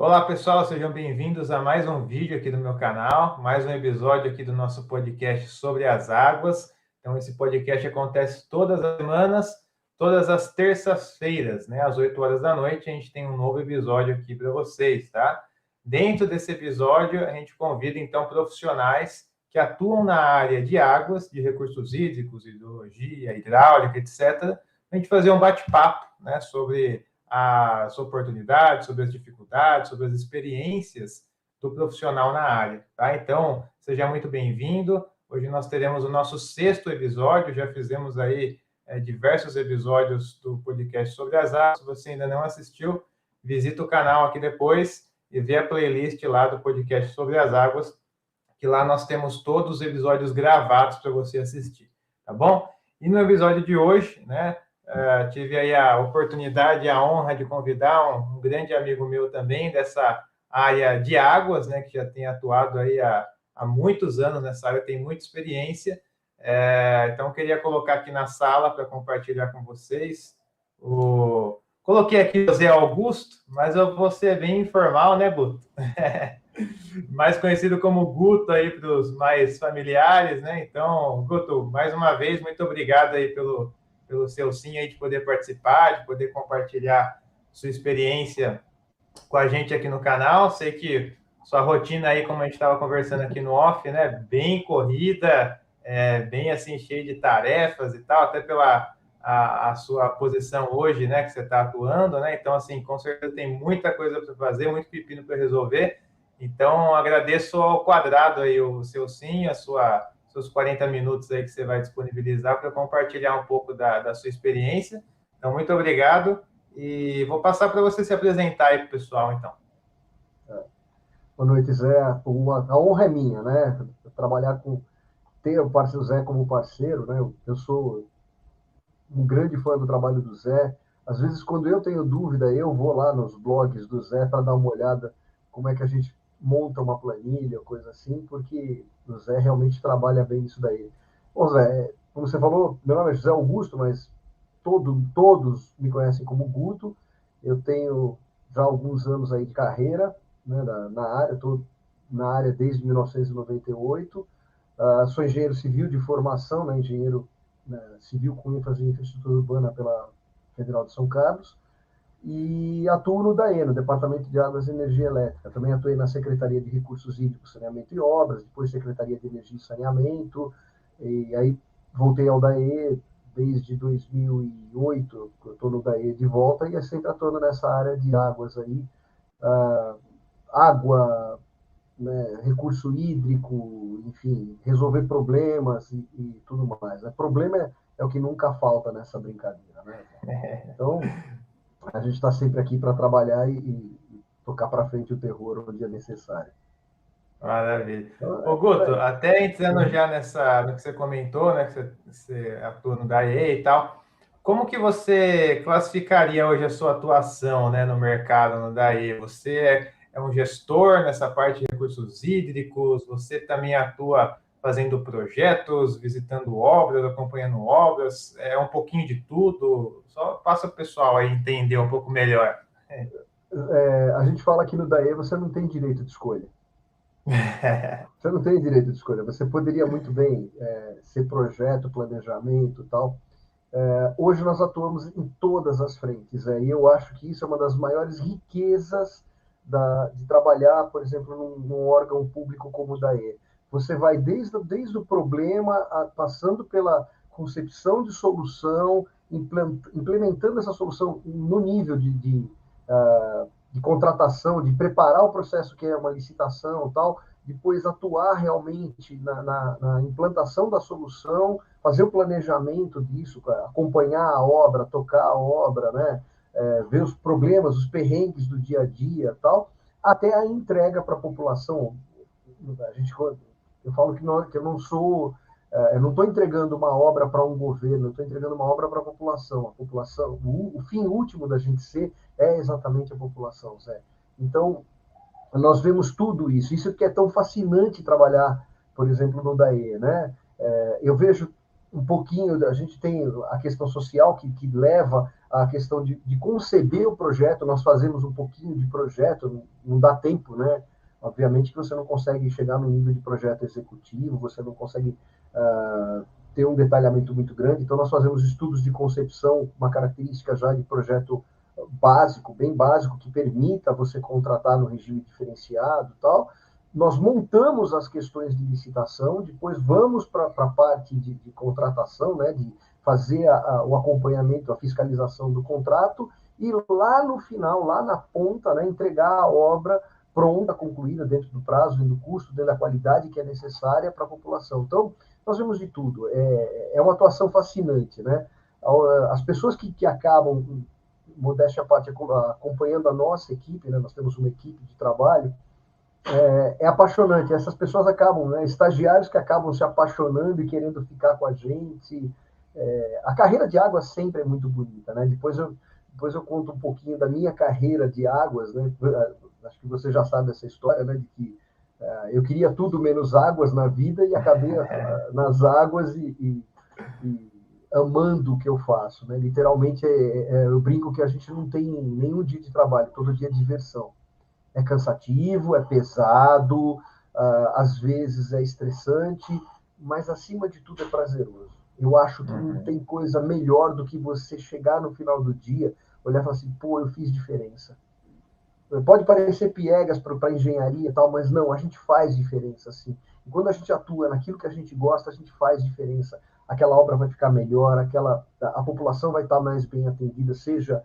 Olá, pessoal, sejam bem-vindos a mais um vídeo aqui do meu canal, mais um episódio aqui do nosso podcast sobre as águas. Então, esse podcast acontece todas as semanas, todas as terças-feiras, né? Às 8 horas da noite, a gente tem um novo episódio aqui para vocês, tá? Dentro desse episódio, a gente convida, então, profissionais que atuam na área de águas, de recursos hídricos, hidrologia, hidráulica, etc., a gente fazer um bate-papo, né, sobre as oportunidades, sobre as dificuldades, sobre as experiências do profissional na área, tá? Então, seja muito bem-vindo. Hoje nós teremos o nosso 6º episódio, já fizemos aí diversos episódios do podcast sobre as águas. Se você ainda não assistiu, visita o canal aqui depois e vê a playlist lá do podcast sobre as águas, que lá nós temos todos os episódios gravados para você assistir, tá bom? E no episódio de hoje, né, tive aí a oportunidade e a honra de convidar um grande amigo meu também dessa área de águas, né, que já tem atuado aí há muitos anos nessa área, tem muita experiência. Então, queria colocar aqui na sala para compartilhar com vocês. Coloquei aqui o Zé Augusto, mas eu vou ser bem informal, né, Guto? Mais conhecido como Guto aí para os mais familiares, né? Então, Guto, mais uma vez, muito obrigado aí pelo seu sim aí de poder participar, de poder compartilhar sua experiência com a gente aqui no canal. Sei que sua rotina aí, como a gente estava conversando aqui no off, né, bem corrida, bem assim, cheia de tarefas e tal, até pela a sua posição hoje, né, que você está atuando, né? Então, assim, com certeza tem muita coisa para fazer, muito pepino para resolver. Então, agradeço ao quadrado aí o seu sim, seus 40 minutos aí que você vai disponibilizar para compartilhar um pouco da sua experiência. Então, muito obrigado e vou passar para você se apresentar aí para o pessoal, então. Boa noite, Zé. A honra é minha, né? Trabalhar ter o parceiro Zé como parceiro, né? Eu sou um grande fã do trabalho do Zé. Às vezes, quando eu tenho dúvida, eu vou lá nos blogs do Zé para dar uma olhada como é que a gente monta uma planilha, coisa assim, porque o Zé realmente trabalha bem isso daí. Bom, Zé, como você falou, meu nome é José Augusto, mas todos me conhecem como Guto. Eu tenho já alguns anos aí de carreira, né, na área, estou na área desde 1998. Sou engenheiro civil de formação, né, engenheiro, né, civil com ênfase em infraestrutura urbana pela Federal de São Carlos, e atuo no DAE, no Departamento de Águas e Energia Elétrica. Também atuei na Secretaria de Recursos Hídricos, Saneamento e Obras, depois Secretaria de Energia e Saneamento, e aí voltei ao DAE desde 2008, eu estou no DAE de volta, e sempre atuando nessa área de águas aí, água, né, recurso hídrico, enfim, resolver problemas e tudo mais. O problema é o que nunca falta nessa brincadeira, né? Então, a gente está sempre aqui para trabalhar e tocar para frente o terror onde é necessário. Maravilha. Ô, Então, Guto, até entrando já no que você comentou, né, que você atua no DAE e tal, como que você classificaria hoje a sua atuação, né, no mercado, no DAE? Você é um gestor nessa parte de recursos hídricos, você também atua fazendo projetos, visitando obras, acompanhando obras, é um pouquinho de tudo? Só passa para o pessoal aí entender um pouco melhor. a gente fala aqui no DAE, você não tem direito de escolha. Você não tem direito de escolha. Você poderia muito bem ser projeto, planejamento, tal. Hoje nós atuamos em todas as frentes, e eu acho que isso é uma das maiores riquezas de trabalhar, por exemplo, num órgão público como o DAE. Você vai desde o problema, passando pela concepção de solução, implementando essa solução no nível de contratação, de preparar o processo que é uma licitação e tal, depois atuar realmente na implantação da solução, fazer o planejamento disso, acompanhar a obra, tocar a obra, né? Ver os problemas, os perrengues do dia a dia, tal, até a entrega para a população. Eu falo que eu não sou, eu não estou entregando uma obra para um governo, eu estou entregando uma obra para a população. A população, o fim último da gente ser é exatamente a população, Zé. Então, nós vemos tudo isso. Isso que é tão fascinante trabalhar, por exemplo, no DAE, né? Eu vejo um pouquinho, a gente tem a questão social que leva a questão de conceber o projeto. Nós fazemos um pouquinho de projeto, não dá tempo, né? Obviamente que você não consegue chegar no nível de projeto executivo, você não consegue ter um detalhamento muito grande, então nós fazemos estudos de concepção, uma característica já de projeto básico, bem básico, que permita você contratar no regime diferenciado e tal. Nós montamos as questões de licitação, depois vamos para a parte de contratação, né, de fazer o acompanhamento, a fiscalização do contrato, e lá no final, lá na ponta, né, entregar a obra pronta, concluída, dentro do prazo, dentro do custo, dentro da qualidade que é necessária para a população. Então, nós vemos de tudo. É uma atuação fascinante, né? As pessoas que acabam, modéstia à parte, acompanhando a nossa equipe, né? Nós temos uma equipe de trabalho, é apaixonante. Essas pessoas acabam, né? Estagiários que acabam se apaixonando e querendo ficar com a gente. A carreira de águas sempre é muito bonita, né? Depois eu conto um pouquinho da minha carreira de águas, né? Acho que você já sabe essa história, né? De que eu queria tudo menos águas na vida e acabei nas águas e amando o que eu faço, né? Literalmente, eu brinco que a gente não tem nenhum dia de trabalho, todo dia é diversão. É cansativo, é pesado, às vezes é estressante, mas acima de tudo é prazeroso. Eu acho que não tem coisa melhor do que você chegar no final do dia, olhar e falar assim, pô, eu fiz diferença. Pode parecer piegas para engenharia e tal, mas não, a gente faz diferença, assim. E quando a gente atua naquilo que a gente gosta, a gente faz diferença. Aquela obra vai ficar melhor, a população vai estar mais bem atendida, seja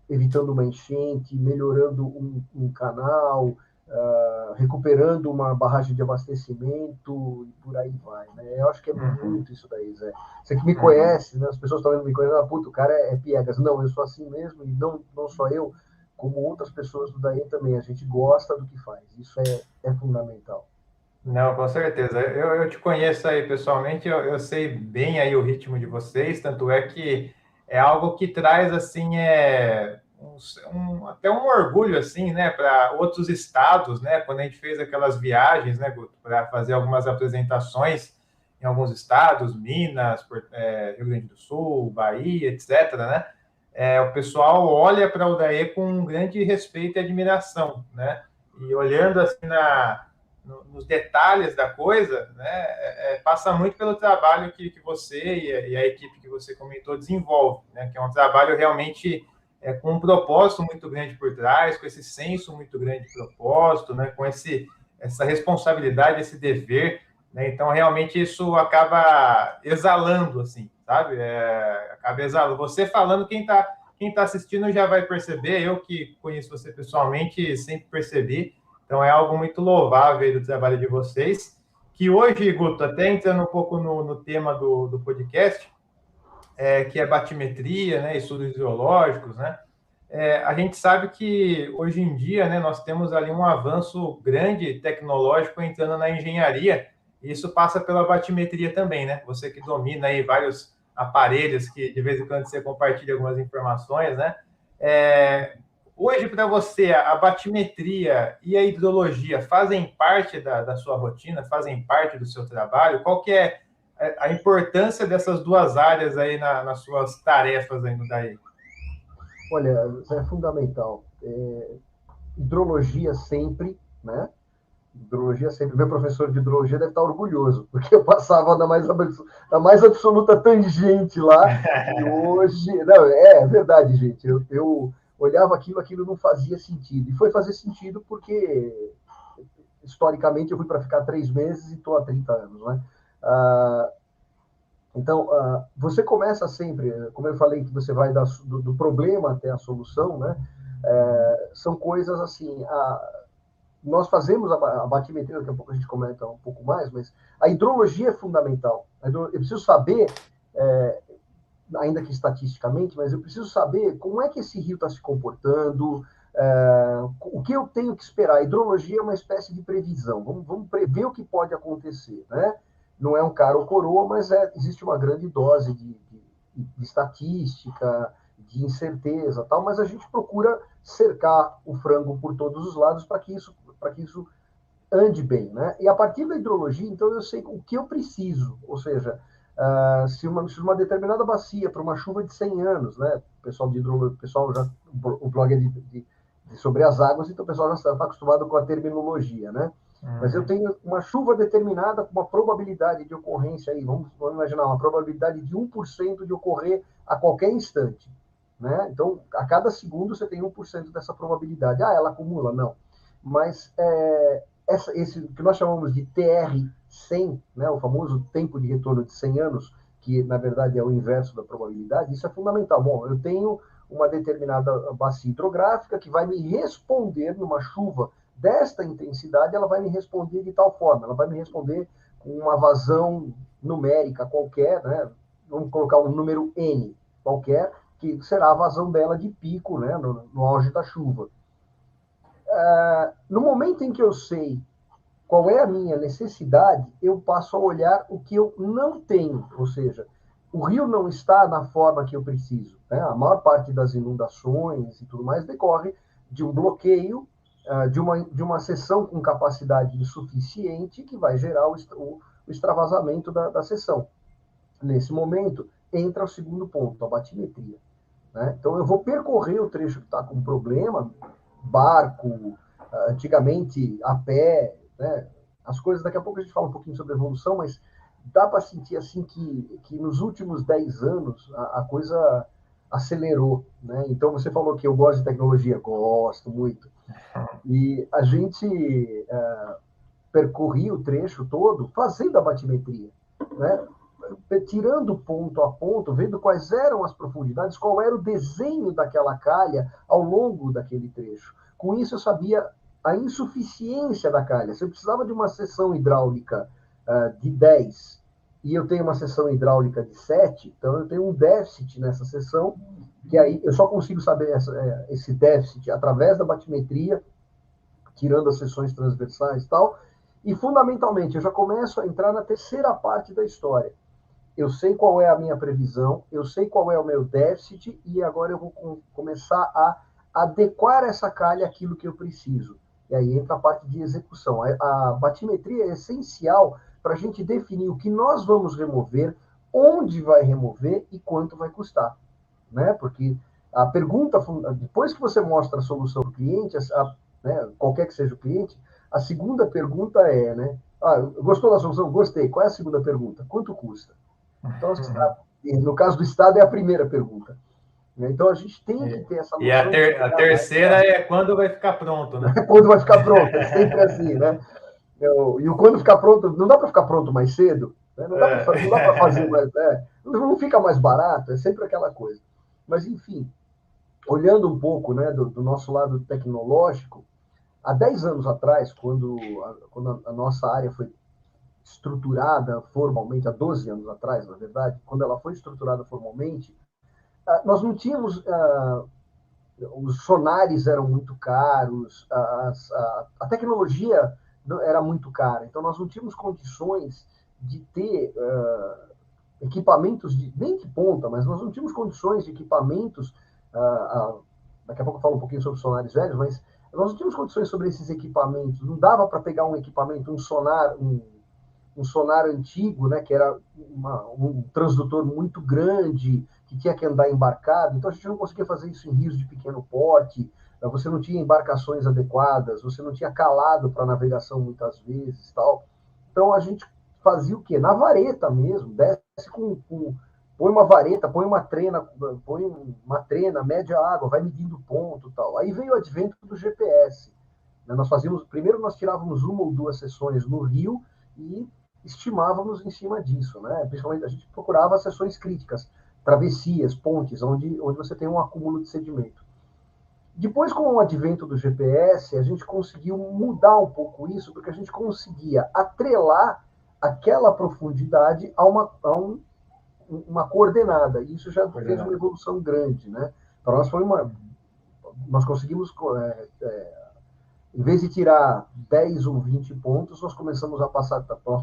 evitando uma enchente, melhorando um canal, recuperando uma barragem de abastecimento e por aí vai, né? Eu acho que é muito isso daí, Zé. Você que me conhece, né? As pessoas estão me conhecendo, puta, o cara é piegas. Não, eu sou assim mesmo, e não só eu, como outras pessoas do DAE também. A gente gosta do que faz. Isso é fundamental. Não, com certeza. Eu te conheço aí pessoalmente, eu sei bem aí o ritmo de vocês, tanto é que é algo que traz, assim, até um orgulho, assim, né, para outros estados, né, quando a gente fez aquelas viagens, né, para fazer algumas apresentações em alguns estados, Minas, Rio Grande do Sul, Bahia, etc., né, o pessoal olha para o DAE com um grande respeito e admiração, né, e olhando, assim, nos detalhes da coisa, né, passa muito pelo trabalho que você e a equipe que você comentou desenvolve, né, que é um trabalho realmente com um propósito muito grande por trás, com esse senso muito grande de propósito, né, com essa responsabilidade, esse dever, né, então realmente isso acaba exalando, assim, sabe? Acaba exalando. Você falando, quem tá assistindo já vai perceber, eu que conheço você pessoalmente sempre percebi. Então, é algo muito louvável aí do trabalho de vocês, que hoje, Guto, até entrando um pouco no tema do podcast, que é batimetria, né, estudos geológicos, né, a gente sabe que hoje em dia, né, nós temos ali um avanço grande tecnológico entrando na engenharia, e isso passa pela batimetria também, né? Você que domina aí vários aparelhos que de vez em quando você compartilha algumas informações, né? Hoje, para você, a batimetria e a hidrologia fazem parte da sua rotina, fazem parte do seu trabalho? Qual que é a importância dessas duas áreas aí nas suas tarefas aí no DAE? Olha, isso é fundamental. Hidrologia sempre, né? Hidrologia sempre. Meu professor de hidrologia deve estar orgulhoso, porque eu passava na mais absoluta tangente lá, e hoje... Não, é verdade, gente. Eu olhava aquilo não fazia sentido. E foi fazer sentido porque, historicamente, eu fui para ficar 3 meses e estou há 30 anos, né? Então, você começa sempre, como eu falei, que você vai do problema até a solução, né? São coisas assim, nós fazemos a batimetria, daqui a pouco a gente comenta um pouco mais, mas a hidrologia é fundamental. Eu preciso saber, ainda que estatisticamente, mas eu preciso saber como é que esse rio está se comportando, o que eu tenho que esperar. A hidrologia é uma espécie de previsão. Vamos prever o que pode acontecer, né? Não é um cara ou coroa, mas existe uma grande dose de estatística, de incerteza, tal, mas a gente procura cercar o frango por todos os lados para que isso ande bem, né? E a partir da hidrologia, então eu sei o que eu preciso, ou seja, se uma determinada bacia para uma chuva de 100 anos, né? O pessoal de hidrologia, o blog é sobre as águas, então o pessoal já está acostumado com a terminologia, né? Mas eu tenho uma chuva determinada com uma probabilidade de ocorrência aí, vamos imaginar, uma probabilidade de 1% de ocorrer a qualquer instante, né? Então, a cada segundo você tem 1% dessa probabilidade. Ela acumula? Não. Mas esse que nós chamamos de TR100, né, o famoso tempo de retorno de 100 anos, que na verdade é o inverso da probabilidade, isso é fundamental. Bom, eu tenho uma determinada bacia hidrográfica que vai me responder numa chuva desta intensidade, ela vai me responder de tal forma, ela vai me responder com uma vazão numérica qualquer, né? Vamos colocar um número N qualquer, que será a vazão dela de pico, né, no auge da chuva. No momento em que eu sei qual é a minha necessidade, eu passo a olhar o que eu não tenho, ou seja, o rio não está na forma que eu preciso, né? A maior parte das inundações e tudo mais decorre de um bloqueio, de uma seção com capacidade insuficiente que vai gerar o extravasamento da seção. Nesse momento, entra o segundo ponto, a batimetria, né? Então, eu vou percorrer o trecho que está com problema, barco, antigamente a pé, né? As coisas, daqui a pouco a gente fala um pouquinho sobre evolução, mas dá para sentir assim que nos últimos 10 anos a coisa acelerou, né? Então, você falou que eu gosto de tecnologia, gosto muito. E a gente percorria o trecho todo fazendo a batimetria, né? Tirando ponto a ponto, vendo quais eram as profundidades, qual era o desenho daquela calha ao longo daquele trecho. Com isso, eu sabia a insuficiência da calha. Se eu precisava de uma seção hidráulica de 10 e eu tenho uma seção hidráulica de 7, então eu tenho um déficit nessa seção, que aí eu só consigo saber esse déficit através da batimetria, tirando as seções transversais e tal, e fundamentalmente eu já começo a entrar na terceira parte da história. Eu sei qual é a minha previsão, eu sei qual é o meu déficit e agora eu vou começar a adequar essa calha àquilo que eu preciso. E aí entra a parte de execução. A batimetria é essencial para a gente definir o que nós vamos remover, onde vai remover e quanto vai custar, né? Porque a pergunta, depois que você mostra a solução para o cliente, né, qualquer que seja o cliente, a segunda pergunta é, né? Gostou da solução? Gostei. Qual é a segunda pergunta? Quanto custa? Então, no caso do Estado, é a primeira pergunta. Então, a gente tem que ter essa noção. E a terceira é quando vai ficar pronto, né? Quando vai ficar pronto, é sempre assim, né? E o quando ficar pronto, não dá para ficar pronto mais cedo, né? Não dá para fazer mais, não fica mais barato, é sempre aquela coisa. Mas, enfim, olhando um pouco, né, do nosso lado tecnológico, há 10 anos atrás, quando a nossa área foi estruturada formalmente, há 12 anos atrás, na verdade, quando ela foi estruturada formalmente, nós não tínhamos. Os sonares eram muito caros, a tecnologia era muito cara, então nós não tínhamos condições de ter equipamentos, nem de ponta, mas nós não tínhamos condições de equipamentos. Daqui a pouco eu falo um pouquinho sobre sonares velhos, mas nós não tínhamos condições sobre esses equipamentos, não dava para pegar um equipamento, um sonar antigo, né, que era um transdutor muito grande, que tinha que andar embarcado, então a gente não conseguia fazer isso em rios de pequeno porte, você não tinha embarcações adequadas, você não tinha calado para navegação muitas vezes, tal. Então a gente fazia o quê? Na vareta mesmo, desce põe uma vareta, põe uma trena, mede a água, vai medindo ponto, tal. Aí veio o advento do GPS. Né? Primeiro nós tirávamos uma ou duas sessões no rio e estimávamos em cima disso, né? Principalmente a gente procurava seções críticas, travessias, pontes, onde você tem um acúmulo de sedimento. Depois, com o advento do GPS, a gente conseguiu mudar um pouco isso, porque a gente conseguia atrelar aquela profundidade a uma coordenada, e isso já fez uma evolução grande, né? Para nós nós conseguimos em vez de tirar 10 ou 20 pontos, nós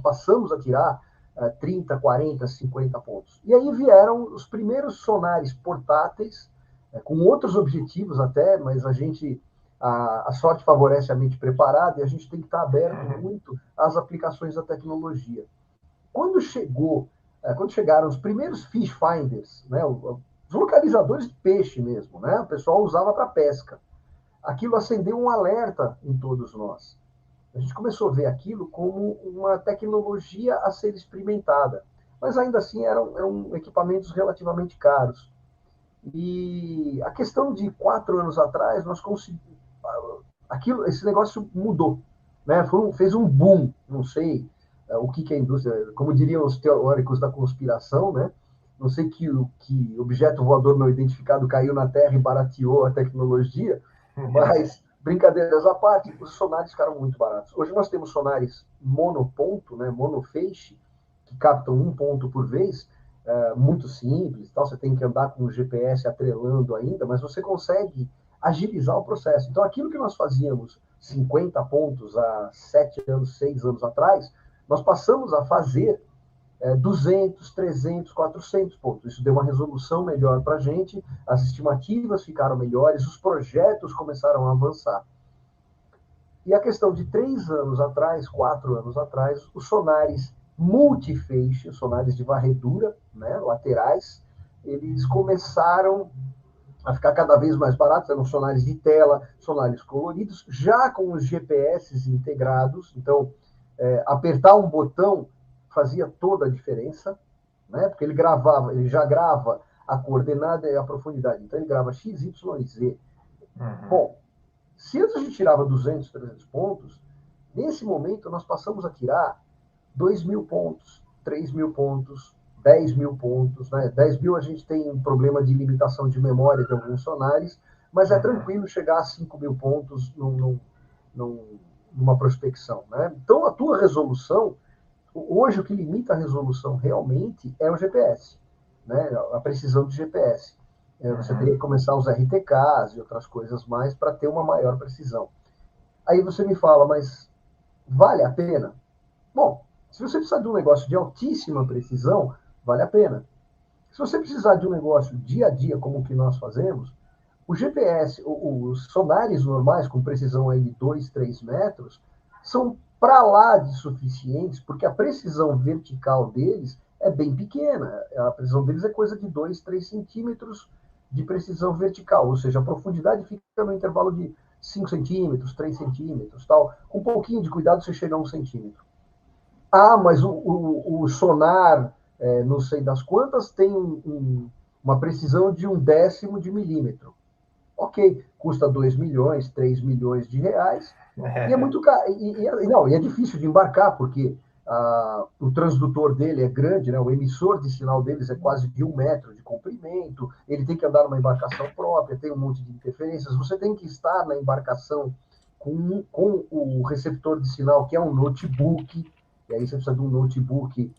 passamos a tirar 30, 40, 50 pontos. E aí vieram os primeiros sonares portáteis, com outros objetivos até, mas a sorte favorece a mente preparada e a gente tem que estar aberto muito às aplicações da tecnologia. Quando chegou quando chegaram os primeiros fish finders, né, os localizadores de peixe mesmo, né, o pessoal usava para pesca. Aquilo acendeu um alerta em todos nós. A gente começou a ver aquilo como uma tecnologia a ser experimentada, mas ainda assim eram equipamentos relativamente caros. E a questão de 4 anos atrás, nós conseguimos. Esse negócio mudou. Né? Fez um boom, não sei o que é a indústria, como diriam os teóricos da conspiração, né? Não sei que objeto voador não identificado caiu na Terra e barateou a tecnologia, mas, brincadeiras à parte, os sonares ficaram muito baratos. Hoje nós temos sonares monoponto, né, monofeixe, que captam um ponto por vez, muito simples, tal. Você tem que andar com o GPS atrelando ainda, mas você consegue agilizar o processo. Então, aquilo que nós fazíamos 50 pontos há 7 anos, 6 anos atrás, nós passamos a fazer 200, 300, 400 pontos. Isso deu uma resolução melhor para a gente, as estimativas ficaram melhores, os projetos começaram a avançar. E a questão de 3 anos atrás, 4 anos atrás, os sonares multifeixe, os sonares de varredura, né, laterais, eles começaram a ficar cada vez mais baratos, eram sonares de tela, sonares coloridos, já com os GPS integrados. Então, apertar um botão fazia toda a diferença, né? Porque ele já grava a coordenada e a profundidade. Então, ele grava X, Y e Z. Bom, se antes a gente tirava 200, 300 pontos, nesse momento nós passamos a tirar 2.000 pontos, 3.000 pontos, 10.000 pontos. Né? 10.000 a gente tem um problema de limitação de memória de alguns sonares, mas é tranquilo chegar a 5.000 pontos numa prospecção. Né? Então, a tua resolução, hoje o que limita a resolução realmente é o GPS, né? A precisão do GPS. Você teria que começar a usar RTKs e outras coisas mais para ter uma maior precisão. Aí você me fala, mas vale a pena? Bom, se você precisar de um negócio de altíssima precisão, vale a pena. Se você precisar de um negócio dia a dia, como o que nós fazemos, o GPS, os sonares normais com precisão aí de 2, 3 metros, são para lá de suficientes, porque a precisão vertical deles é bem pequena. A precisão deles é coisa de 2, 3 centímetros de precisão vertical, ou seja, a profundidade fica no intervalo de 5 centímetros, 3 centímetros, tal. Com um pouquinho de cuidado você chega a 1 centímetro. Ah, mas o sonar, não sei das quantas, tem uma precisão de 1/10 de milímetro. Ok, custa 2 milhões, 3 milhões de reais, e é muito caro. E é difícil de embarcar, porque o transdutor dele é grande, né? O emissor de sinal deles é quase de 1 metro de comprimento, ele tem que andar numa embarcação própria, tem um monte de interferências, você tem que estar na embarcação com o receptor de sinal, que é um notebook, e aí você precisa de um notebook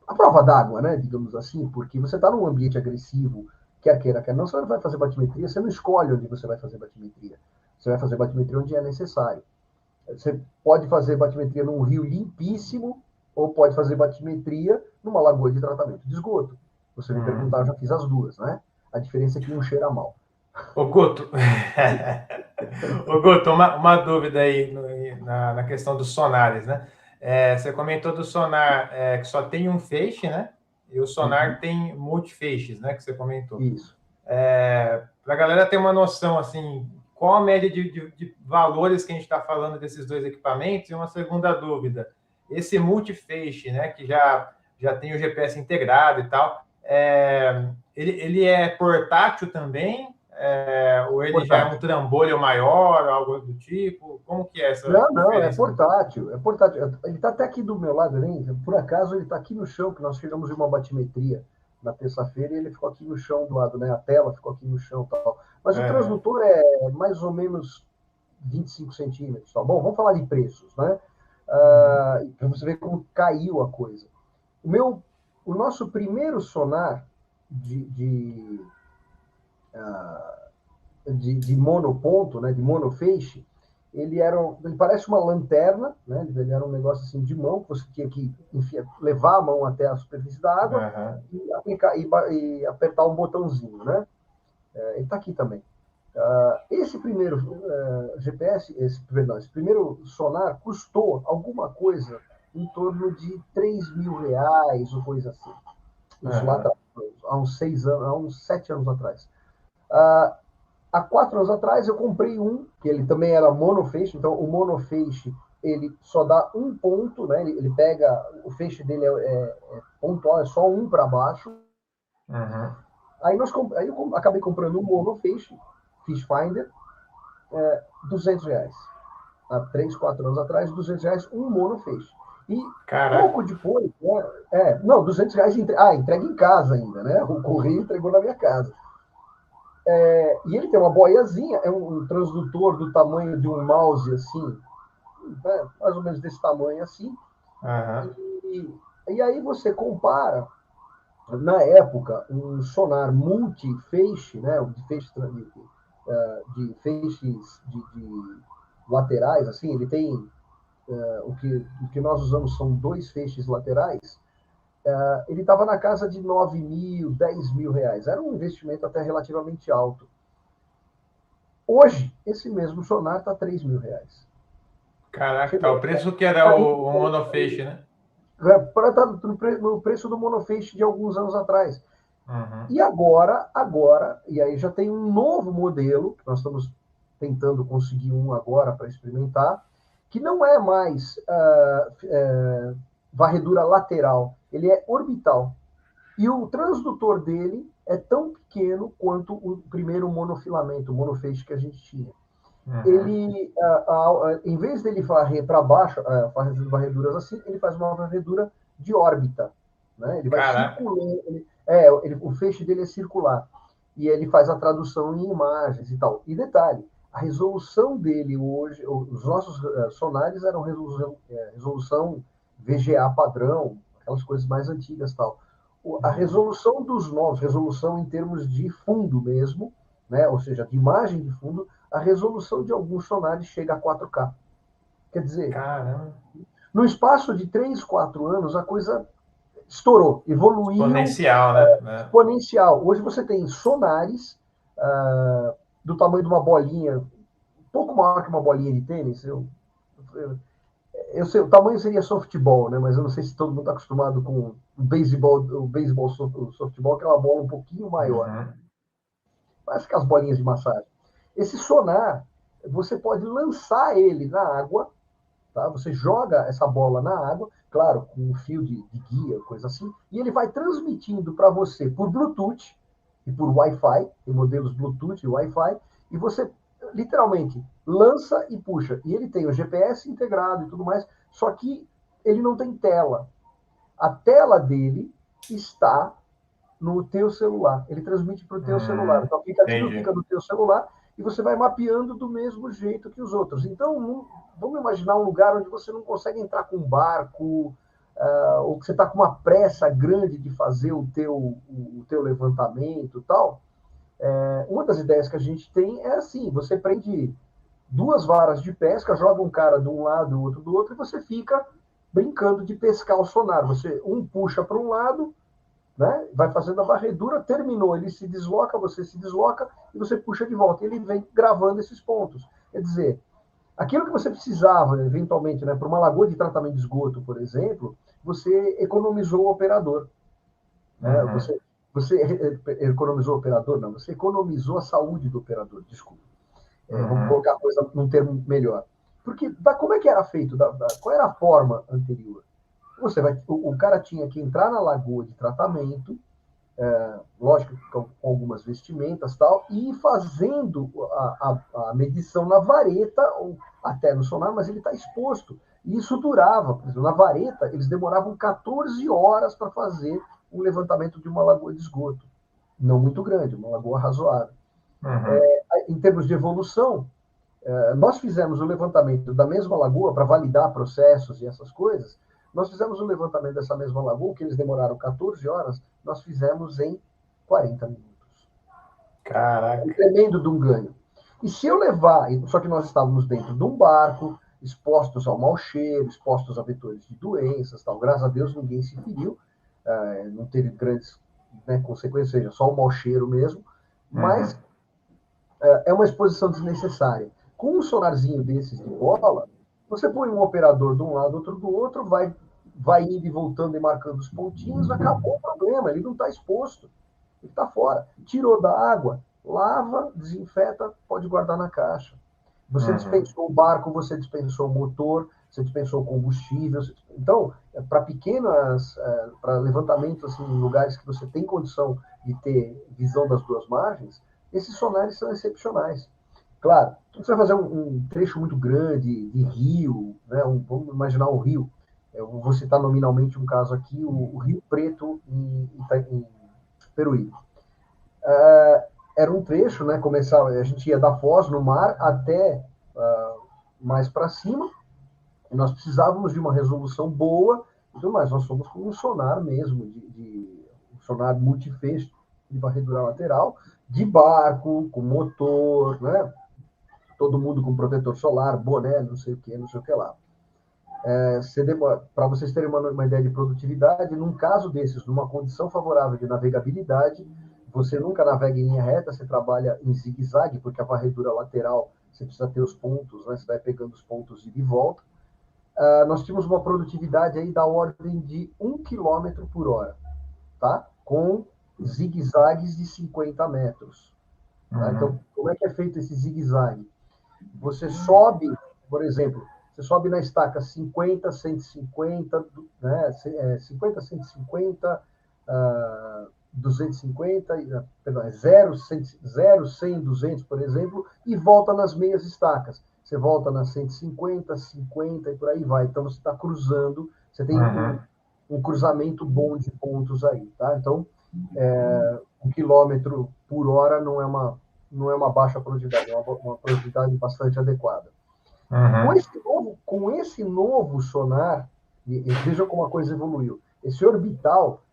à prova d'água, né, digamos assim, porque você está num ambiente agressivo, quer queira, quer não, você vai fazer batimetria, você não escolhe onde você vai fazer batimetria. Você vai fazer batimetria onde é necessário. Você pode fazer batimetria num rio limpíssimo ou pode fazer batimetria numa lagoa de tratamento de esgoto. Você me perguntar, eu já fiz as duas, né? A diferença é que um cheira mal. Ô, Guto, uma dúvida aí na questão dos sonares, né? Você comentou do sonar que só tem um feixe, né? E o sonar tem multifeixes, né? Que você comentou. Isso. Para a galera ter uma noção, assim, qual a média de valores que a gente está falando desses dois equipamentos? E uma segunda dúvida, esse multifeixe, né? Que já tem o GPS integrado e tal, ele é portátil também? Ou ele portátil. Já é um trambolho maior, algo do tipo? Como que é essa Não, é portátil. Ele está até aqui do meu lado, nem por acaso ele está aqui no chão, que nós chegamos em uma batimetria na terça-feira e ele ficou aqui no chão do lado, né? A tela ficou aqui no chão, tal. Mas o transdutor é mais ou menos 25 centímetros, tá bom? Vamos falar de preços, né? Para você ver como caiu a coisa. O nosso primeiro sonar de monoponto, né? De monofeixe, ele parece uma lanterna, né? Ele era um negócio assim de mão, que você tinha que levar a mão até a superfície da água e aplicar e apertar um botãozinho, né? Ele está aqui também. Esse primeiro GPS, esse primeiro sonar custou alguma coisa em torno de R$ 3.000 ou coisa assim. Isso lá Aham. há uns 6 anos, há uns 7 anos atrás. Ah, há 4 anos atrás eu comprei um, que ele também era monofeixe, então o monofeixe ele só dá um ponto, né? Ele pega, o feixe dele é pontual, é só um para baixo. Uhum. Aí eu acabei comprando um monofeixe, Fish Finder, R$ 200. Há 3, 4 anos atrás, R$ 200, um monofeixe. E Caraca. pouco depois, né, não, R$ 200, entrega em casa ainda, né? O correio entregou na minha casa. E ele tem uma boiazinha, é um transdutor do tamanho de um mouse assim, né, mais ou menos desse tamanho assim. Aham. E, e aí você compara, na época, um sonar multi-feixe, né, de feixes de laterais, assim, ele tem o que nós usamos são 2 feixes laterais. Ele estava na casa de 9.000, R$ 10.000. Era um investimento até relativamente alto. Hoje, esse mesmo sonar está R$ 3.000. Caraca, tá. O Chegou, preço que era caiu o monofeixe, né? para estar no preço do monofeixe de alguns anos atrás. Uhum. E agora, e aí já tem um novo modelo, que nós estamos tentando conseguir um agora para experimentar, que não é mais varredura lateral, ele é orbital. E o transdutor dele é tão pequeno quanto o primeiro monofilamento, o monofeixe que a gente tinha. Uhum. Ele, em vez dele varrer para baixo, fazendo varreduras assim, ele faz uma varredura de órbita. Né? Ele vai Caraca. circulando, o feixe dele é circular. E ele faz a tradução em imagens e tal. E detalhe, a resolução dele hoje, os nossos sonares eram resolução VGA padrão, aquelas coisas mais antigas tal. A Uhum. resolução dos novos, resolução em termos de fundo mesmo, né? Ou seja, de imagem de fundo, a resolução de alguns sonares chega a 4K. Quer dizer, Caramba. no espaço de 3, 4 anos, a coisa estourou, evoluiu Exponencial, né? exponencial. Hoje você tem sonares do tamanho de uma bolinha, um pouco maior que uma bolinha de tênis. Eu sei, o tamanho seria softball, né? Mas eu não sei se todo mundo está acostumado com o softball, que é uma bola um pouquinho maior. Uhum. Parece que as bolinhas de massagem. Esse sonar, você pode lançar ele na água, tá? Você joga essa bola na água, claro, com um fio de guia, coisa assim, e ele vai transmitindo para você por Bluetooth e por Wi-Fi, tem modelos Bluetooth e Wi-Fi, e você literalmente lança e puxa. E ele tem o GPS integrado e tudo mais, só que ele não tem tela. A tela dele está no teu celular. Ele transmite para o teu celular. Então, o aplicativo fica Entendi. no teu celular e você vai mapeando do mesmo jeito que os outros. Então, vamos imaginar um lugar onde você não consegue entrar com um barco, ou que você está com uma pressa grande de fazer o teu levantamento e tal. Uma das ideias que a gente tem é assim, você prende 2 varas de pesca, joga um cara de um lado, o outro do outro, e você fica brincando de pescar o sonar. Um puxa para um lado, né? Vai fazendo a varredura, terminou, ele se desloca, você se desloca e você puxa de volta. Ele vem gravando esses pontos. Quer dizer, aquilo que você precisava, eventualmente, né, para uma lagoa de tratamento de esgoto, por exemplo, você economizou o operador. Né? Uhum. Você economizou o operador? Não, você economizou a saúde do operador, desculpa. Vamos Uhum. colocar a coisa num termo melhor. Porque como é que era feito? Qual era a forma anterior? O cara tinha que entrar na lagoa de tratamento, lógico, com algumas vestimentas tal, e ir fazendo a medição na vareta, ou até no sonar, mas ele está exposto. E isso durava, por exemplo, na vareta, eles demoravam 14 horas para fazer um levantamento de uma lagoa de esgoto. Não muito grande, uma lagoa razoável. Uhum. Em termos de evolução, nós fizemos o levantamento da mesma lagoa para validar processos e essas coisas. Nós fizemos o levantamento dessa mesma lagoa, que eles demoraram 14 horas, nós fizemos em 40 minutos. Um Caraca. tremendo de um ganho. E se eu levar, só que nós estávamos dentro de um barco, expostos ao mau cheiro, expostos a vetores de doenças, tal. Graças a Deus ninguém se feriu, não teve grandes, né, consequências, ou seja, só o mau cheiro mesmo, mas Uhum. é uma exposição desnecessária. Com um sonarzinho desses de bola, Você põe um operador de um lado, outro do outro, vai indo e voltando e marcando os pontinhos, acabou o problema, ele não está exposto, ele está fora. Tirou da água, lava, desinfeta, pode guardar na caixa. Você dispensou o barco, você dispensou o motor, você dispensou o combustível. Então, para para levantamentos assim, em lugares que você tem condição de ter visão das duas margens, esses sonares são excepcionais. Claro, você vai fazer um trecho muito grande de rio, né? Vamos imaginar um rio. Eu vou citar nominalmente um caso aqui, o Rio Preto, em Peruíbe. Era um trecho, né? A gente ia da Foz, no mar, até mais para cima. E nós precisávamos de uma resolução boa, mas nós fomos com um sonar mesmo, um sonar multifeixe de varredura lateral, de barco, com motor, né? Todo mundo com protetor solar, boné, não sei o que lá. Para vocês terem uma ideia de produtividade, num caso desses, numa condição favorável de navegabilidade, você nunca navega em linha reta, você trabalha em zigue-zague, porque a varredura lateral, você precisa ter os pontos, né? Você vai pegando os pontos de volta. Nós tínhamos uma produtividade aí da ordem de 1 km por hora, tá? Com zigue-zagues de 50 metros. Tá? Então, como é que é feito esse zigue-zague? Você sobe, por exemplo, você sobe na estaca 50, 150, né? 50, 150, 250, perdão, 0, 100, 200, por exemplo, e volta nas meias estacas. Você volta nas 150, 50 e por aí vai. Então, você está cruzando, você tem um cruzamento bom de pontos aí, tá? Então, 1 km por hora não é uma baixa produtividade, é uma produtividade bastante adequada. Com esse novo sonar, veja como a coisa evoluiu. Esse orbital,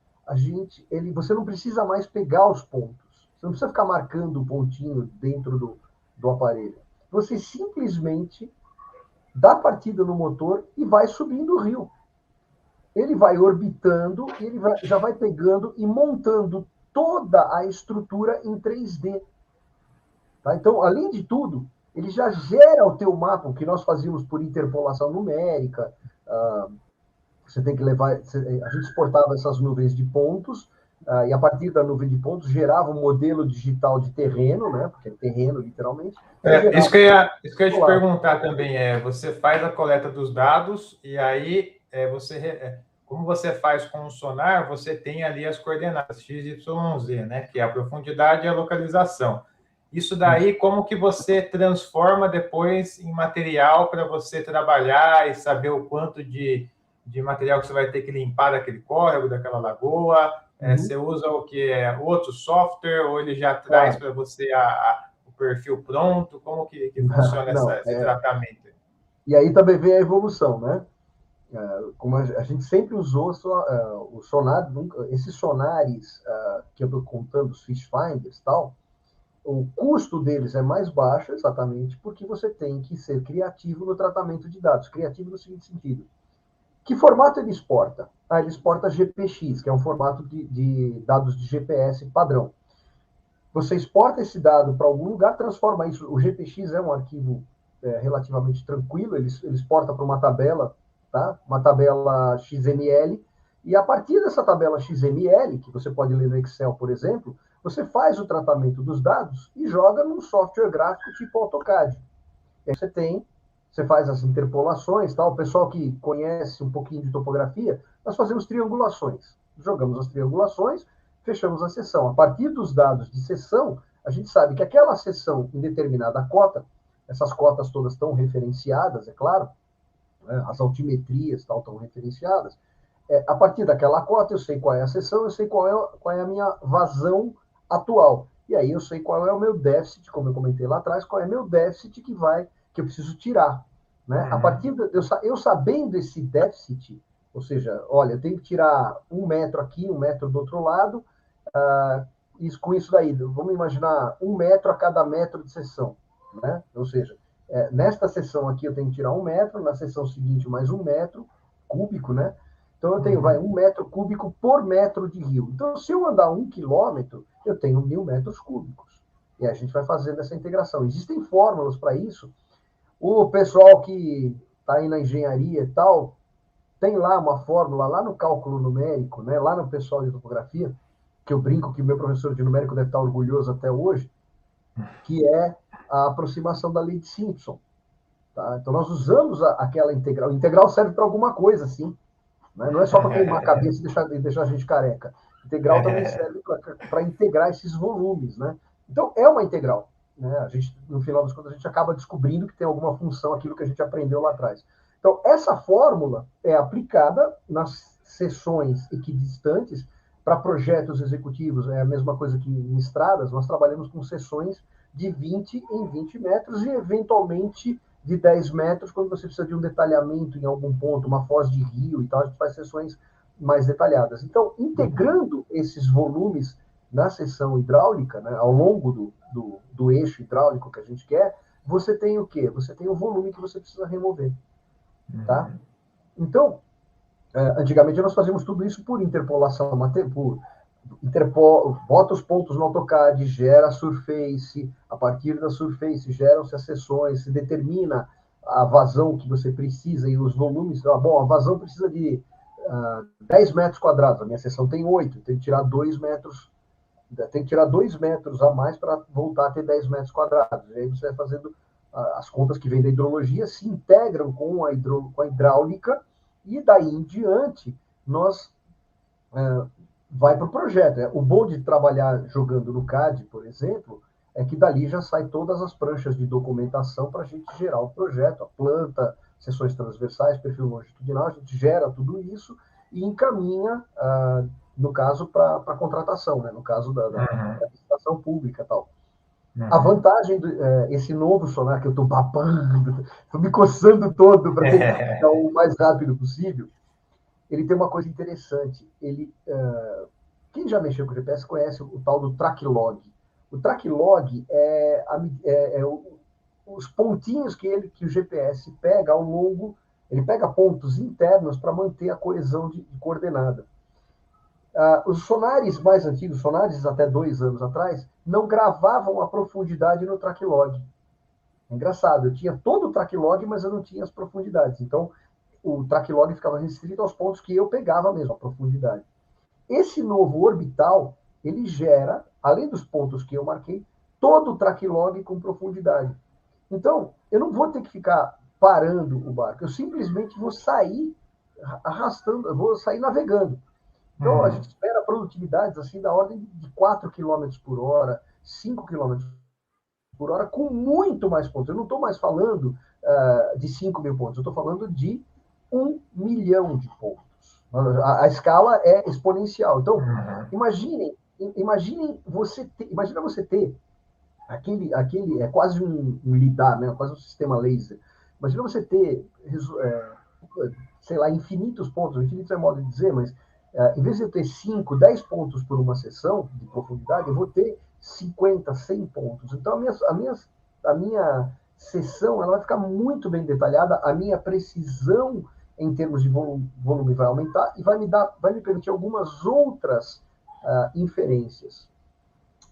você não precisa mais pegar os pontos. Você não precisa ficar marcando o pontinho dentro do aparelho. Você simplesmente dá partida no motor e vai subindo o rio. Ele vai orbitando, já vai pegando e montando toda a estrutura em 3D. Tá? Então, além de tudo, ele já gera o teu mapa, o que nós fazíamos por interpolação numérica. Você tem que levar... A gente exportava essas nuvens de pontos, e a partir da nuvem de pontos gerava um modelo digital de terreno, né? Porque é terreno, literalmente. Isso que eu ia te perguntar também, você faz a coleta dos dados e aí como você faz com o sonar, você tem ali as coordenadas X, Y, Z, né? Que é a profundidade e a localização. Isso daí, como que você transforma depois em material para você trabalhar e saber o quanto de material que você vai ter que limpar daquele córrego, daquela lagoa? Você usa o que? Outro software ou ele já traz para você o perfil pronto? Como que funciona esse tratamento? E aí também vem a evolução, né? Como a gente sempre usou o sonar, esses sonares que eu estou contando, os fish finders e tal, o custo deles é mais baixo exatamente porque você tem que ser criativo no tratamento de dados. Criativo no seguinte sentido. Que formato ele exporta? Ele exporta GPX, que é um formato de dados de GPS padrão. Você exporta esse dado para algum lugar, transforma isso. O GPX é um arquivo relativamente tranquilo, ele exporta para uma tabela, tá? Uma tabela XML, e a partir dessa tabela XML, que você pode ler no Excel, por exemplo, você faz o tratamento dos dados e joga num software gráfico tipo AutoCAD. E aí você faz as interpolações, tá? O pessoal que conhece um pouquinho de topografia, nós fazemos triangulações. Jogamos as triangulações, fechamos a seção. A partir dos dados de seção, a gente sabe que aquela seção em determinada cota, essas cotas todas estão referenciadas, é claro, né? As altimetrias tal, estão referenciadas. A partir daquela cota, eu sei qual é a seção, eu sei qual é a minha vazão atual. E aí eu sei qual é o meu déficit, como eu comentei lá atrás, qual é o meu déficit que eu preciso tirar. Né? A partir eu sabendo esse déficit, ou seja, olha, eu tenho que tirar 1 metro aqui, 1 metro do outro lado, com isso daí, vamos imaginar 1 metro a cada metro de seção. Né? Ou seja, nesta seção aqui eu tenho que tirar 1 metro, na seção seguinte mais 1 metro cúbico, né? Então eu tenho 1 metro cúbico por metro de rio. Então, se eu andar 1 quilômetro, eu tenho 1.000 metros cúbicos. E a gente vai fazendo essa integração. Existem fórmulas para isso. O pessoal que está aí na engenharia e tal, tem lá uma fórmula, lá no cálculo numérico, né, lá no pessoal de topografia, que eu brinco que o meu professor de numérico deve estar orgulhoso até hoje, que é a aproximação da lei de Simpson. Tá? Então, nós usamos aquela integral. A integral serve para alguma coisa, sim. Né? Não é só para queimar a cabeça e deixar a gente careca. Integral também serve para integrar esses volumes. Né? Então, é uma integral. Né? A gente, no final das contas, a gente acaba descobrindo que tem alguma função aquilo que a gente aprendeu lá atrás. Então, essa fórmula é aplicada nas seções equidistantes para projetos executivos. É a mesma coisa que em estradas, nós trabalhamos com seções de 20 em 20 metros e, eventualmente, de 10 metros, quando você precisa de um detalhamento em algum ponto, uma foz de rio e tal, a gente faz seções mais detalhadas. Então, integrando esses volumes na seção hidráulica, né, ao longo do eixo hidráulico que a gente quer, você tem o quê? Você tem o volume que você precisa remover. Tá? Então, antigamente nós fazíamos tudo isso por interpolação, bota os pontos no AutoCAD, gera a surface, a partir da surface geram-se as seções, se determina a vazão que você precisa e os volumes. Bom, a vazão precisa de 10 metros quadrados, a minha seção tem 8, tem que tirar 2 metros, tem que tirar 2 metros a mais para voltar a ter 10 metros quadrados. E aí você vai fazendo as contas que vêm da hidrologia, se integram com a hidráulica, e daí em diante nós vai para o projeto. O bom de trabalhar jogando no CAD, por exemplo, é que dali já sai todas as pranchas de documentação para a gente gerar o projeto, a planta, seções transversais, perfil longitudinal, a gente gera tudo isso e encaminha, no caso, para a contratação, né? No caso da licitação pública e tal. A vantagem esse novo sonar que eu estou babando, estou me coçando todo para ter que ficar o mais rápido possível, ele tem uma coisa interessante. Quem já mexeu com o GPS conhece o tal do track log. O track log os pontinhos que o GPS pega ao longo, ele pega pontos internos para manter a coesão de coordenada. Os sonares mais antigos, sonares até 2 anos atrás, não gravavam a profundidade no track log. É engraçado, eu tinha todo o track log, mas eu não tinha as profundidades. Então, o track log ficava restrito aos pontos que eu pegava mesmo, a profundidade. Esse novo orbital, ele gera, além dos pontos que eu marquei, todo o track log com profundidade. Então, eu não vou ter que ficar parando o barco, eu simplesmente vou sair arrastando, eu vou sair navegando. Então, a gente espera produtividades assim da ordem de 4 km por hora, 5 km por hora, com muito mais pontos. Eu não estou mais falando de 5 mil pontos, eu estou falando de 1 milhão de pontos. A escala é exponencial. Então, imagina você ter aquele é quase um lidar, né? Quase um sistema laser. Imagina você ter, sei lá, infinitos pontos. Infinitos é modo de dizer, mas em vez de eu ter 5, 10 pontos por uma seção de profundidade, eu vou ter 50, 100 pontos. Então, a minha seção ela vai ficar muito bem detalhada, a minha precisão em termos de volume vai aumentar e vai me permitir algumas outras inferências.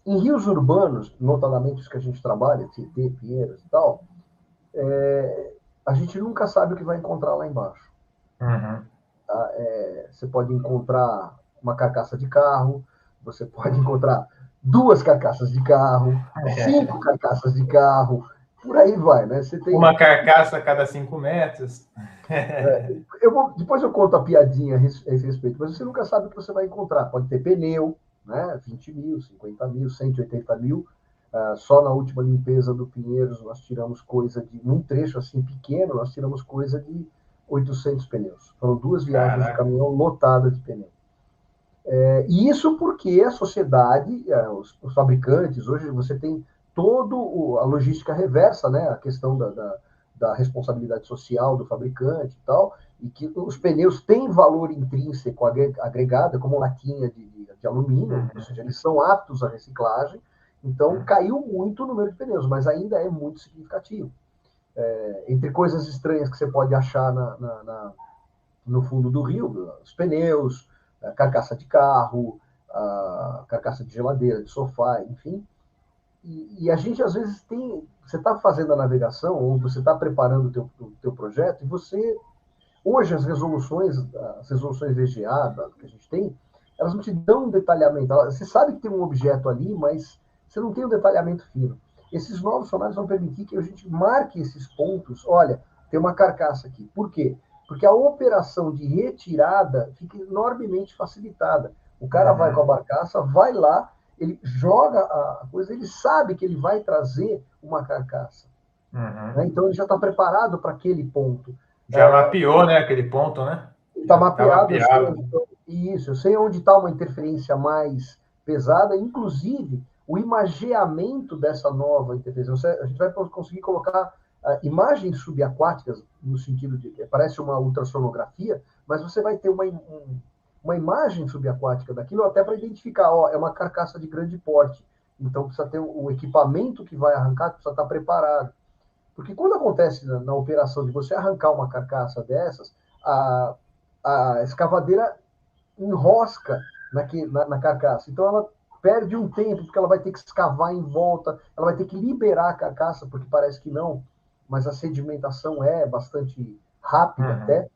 Em rios urbanos, notadamente os que a gente trabalha, Tietê, Pinheiros e tal, a gente nunca sabe o que vai encontrar lá embaixo. Tá? Você pode encontrar uma carcaça de carro, você pode encontrar 2 carcaças de carro, 5 carcaças de carro, por aí vai, né? Você tem uma carcaça a cada 5 metros. Depois eu conto a piadinha a esse respeito, mas você nunca sabe o que você vai encontrar. Pode ter pneu, né? 20 mil, 50 mil, 180 mil. Só na última limpeza do Pinheiros nós tiramos coisa de, num trecho assim pequeno, nós tiramos coisa de 800 pneus. Foram 2 viagens de caminhão lotadas de pneu. E isso porque a sociedade, os fabricantes, hoje você tem toda a logística reversa, né? A questão da responsabilidade social do fabricante e tal, e que os pneus têm valor intrínseco agregado, como latinha de alumínio, ou seja, eles são aptos à reciclagem, então caiu muito o número de pneus, mas ainda é muito significativo. Entre coisas estranhas que você pode achar no fundo do rio, os pneus, carcaça de carro, carcaça de geladeira, de sofá, enfim. E a gente, às vezes, você está fazendo a navegação, ou você está preparando o teu projeto, e você... Hoje, as resoluções VGA que a gente tem, elas não te dão um detalhamento. Você sabe que tem um objeto ali, mas você não tem um detalhamento fino. Esses novos sonares vão permitir que a gente marque esses pontos. Olha, tem uma carcaça aqui. Por quê? Porque a operação de retirada fica enormemente facilitada. O cara vai com a barcaça, vai lá, ele joga a coisa, ele sabe que ele vai trazer uma carcaça. Né? Então, ele já está preparado para aquele ponto. Já mapeou, né, aquele ponto, né? Está mapeado. Eu sei onde está uma interferência mais pesada, inclusive o imageamento dessa nova interferência. A gente vai conseguir colocar imagens subaquáticas, no sentido de parece uma ultrassonografia, mas você vai ter uma imagem subaquática daquilo, até para identificar, é uma carcaça de grande porte. Então precisa ter o equipamento que vai arrancar, precisa estar preparado. Porque quando acontece na operação de você arrancar uma carcaça dessas, a escavadeira enrosca na carcaça. Então ela perde um tempo, porque ela vai ter que escavar em volta, ela vai ter que liberar a carcaça, porque parece que não, mas a sedimentação é bastante rápida até.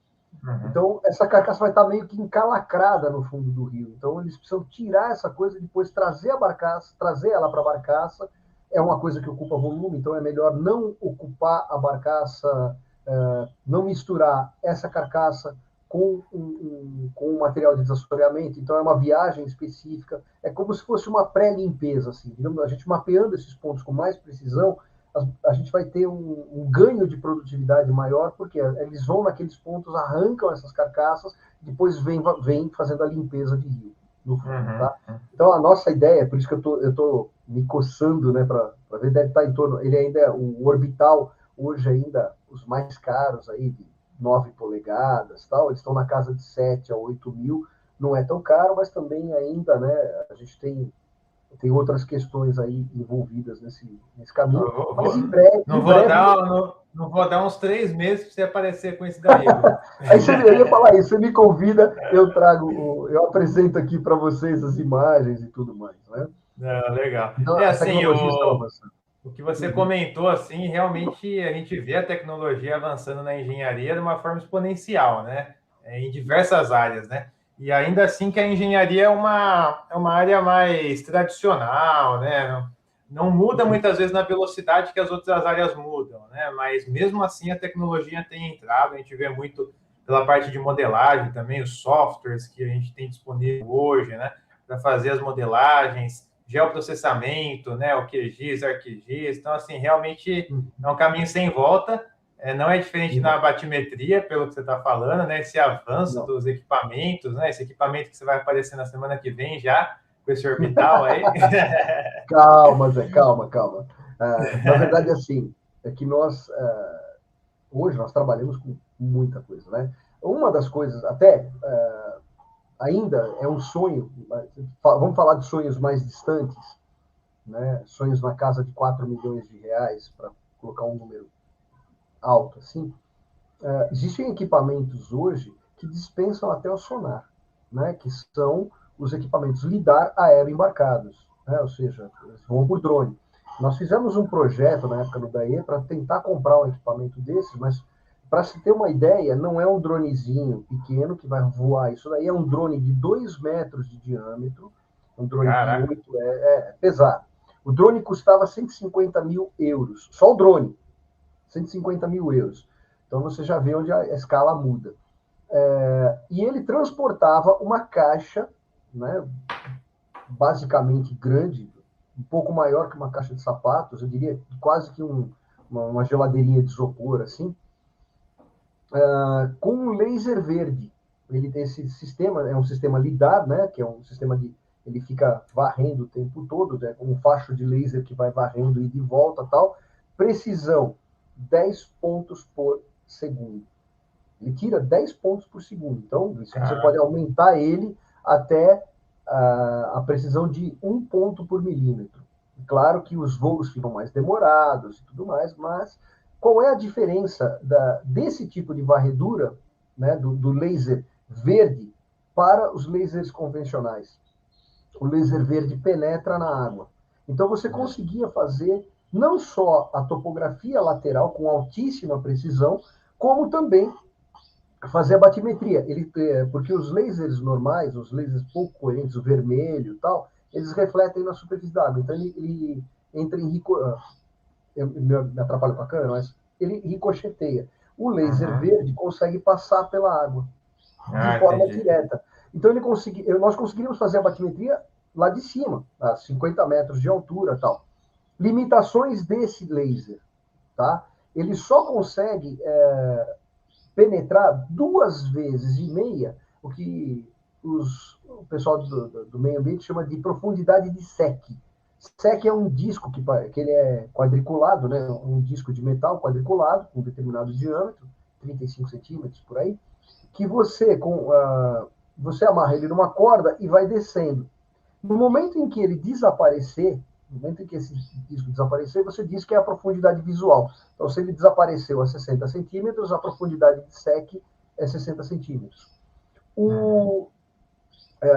Então essa carcaça vai estar meio que encalacrada no fundo do rio. Então eles precisam tirar essa coisa e depois trazer a barcaça, trazer ela para a barcaça. É uma coisa que ocupa volume, então é melhor não ocupar a barcaça, não misturar essa carcaça com um material de desassoreamento. Então é uma viagem específica, é como se fosse uma pré-limpeza, assim. Digamos, a gente mapeando esses pontos com mais precisão, a gente vai ter um ganho de produtividade maior, porque eles vão naqueles pontos, arrancam essas carcaças, depois vem fazendo a limpeza de rio. No fundo, tá? Então a nossa ideia, por isso que eu tô me coçando, né, para ver, deve estar em torno, ele ainda é o orbital, hoje ainda os mais caros aí, de 9 polegadas, tal, eles estão na casa de 7 a 8 mil, não é tão caro, mas também ainda, né, a gente tem outras questões aí envolvidas nesse caminho, mas em breve... Não vou dar uns 3 meses para você aparecer com esse daí. Aí eu ia falar isso, você me convida, eu apresento aqui para vocês as imagens e tudo mais, né? Legal. Então, assim, o que você comentou, assim, realmente a gente vê a tecnologia avançando na engenharia de uma forma exponencial, né? Em diversas áreas, né? E ainda assim que a engenharia é uma área mais tradicional, né? Não muda muitas vezes na velocidade que as outras áreas mudam, né? Mas mesmo assim a tecnologia tem entrado, a gente vê muito pela parte de modelagem também, os softwares que a gente tem disponível hoje, né? Para fazer as modelagens, geoprocessamento, né? O QGIS, ArcGIS. Então, assim, realmente é um caminho sem volta. Não é diferente na batimetria, pelo que você está falando, né? Esse avanço dos equipamentos, né? Esse equipamento que você vai aparecer na semana que vem já, com esse orbital aí. Calma, Zé, calma. Na verdade, assim, é que hoje nós trabalhamos com muita coisa, né? Uma das coisas, até ainda é um sonho, vamos falar de sonhos mais distantes, né? Sonhos na casa de 4 milhões de reais, para colocar um número alto, assim. Existem equipamentos hoje que dispensam até o sonar, né? Que são os equipamentos lidar aeroembarcados, né? Ou seja, eles vão por drone. Nós fizemos um projeto na época no DAE para tentar comprar um equipamento desses, mas para se ter uma ideia, não é um dronezinho pequeno que vai voar. Isso daí é um drone de 2 metros de diâmetro, um drone de 8, é pesado. O drone custava 150 mil euros, só o drone, 150 mil euros. Então você já vê onde a escala muda. E ele transportava uma caixa, né, basicamente grande, um pouco maior que uma caixa de sapatos, eu diria quase que uma geladeirinha de isopor, assim, com um laser verde. Ele tem esse sistema, é um sistema LIDAR, né, que é um sistema ele fica varrendo o tempo todo, né, com um facho de laser que vai varrendo e de volta, tal. Precisão, 10 pontos por segundo. Ele tira 10 pontos por segundo. Então, você pode aumentar ele até a precisão de 1 ponto por milímetro. Claro que os voos ficam mais demorados e tudo mais, mas qual é a diferença desse tipo de varredura, né, do laser verde para os lasers convencionais? O laser verde penetra na água. Então você conseguia fazer não só a topografia lateral com altíssima precisão, como também fazer a batimetria. Porque os lasers normais, os lasers pouco coerentes, o vermelho e tal, eles refletem na superfície da água. Então ele entra em me atrapalho com a câmera, mas ele ricocheteia. O laser verde consegue passar pela água de forma direta. Então nós conseguiríamos fazer a batimetria lá de cima, a 50 metros de altura, tal. Limitações desse laser, tá? Ele só consegue penetrar 2,5 vezes o que o pessoal do meio ambiente chama de profundidade de SEC. SEC é um disco que ele é quadriculado, né? Um disco de metal quadriculado, com um determinado diâmetro, 35 centímetros por aí, que você amarra ele numa corda e vai descendo. No momento em que ele desaparecer, no momento em que esse disco desaparecer, você diz que é a profundidade visual. Então, se ele desapareceu a 60 centímetros, a profundidade de SEC é 60 centímetros.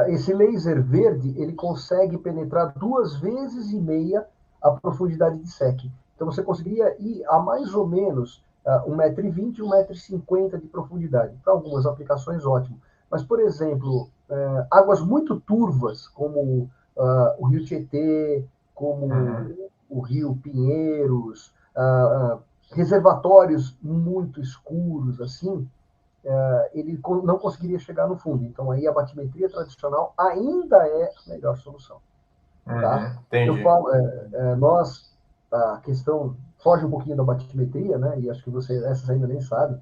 Esse laser verde, ele consegue penetrar 2,5 vezes a profundidade de SEC. Então, você conseguiria ir a mais ou menos 1,20 m, 1,50 m de profundidade. Para algumas aplicações, ótimo. Mas, por exemplo, águas muito turvas, como o Rio Tietê, como o Rio Pinheiros, reservatórios muito escuros, assim, ele não conseguiria chegar no fundo. Então, aí a batimetria tradicional ainda é a melhor solução. Tá? Eu falo, a questão foge um pouquinho da batimetria, né? E acho que essas ainda nem sabe,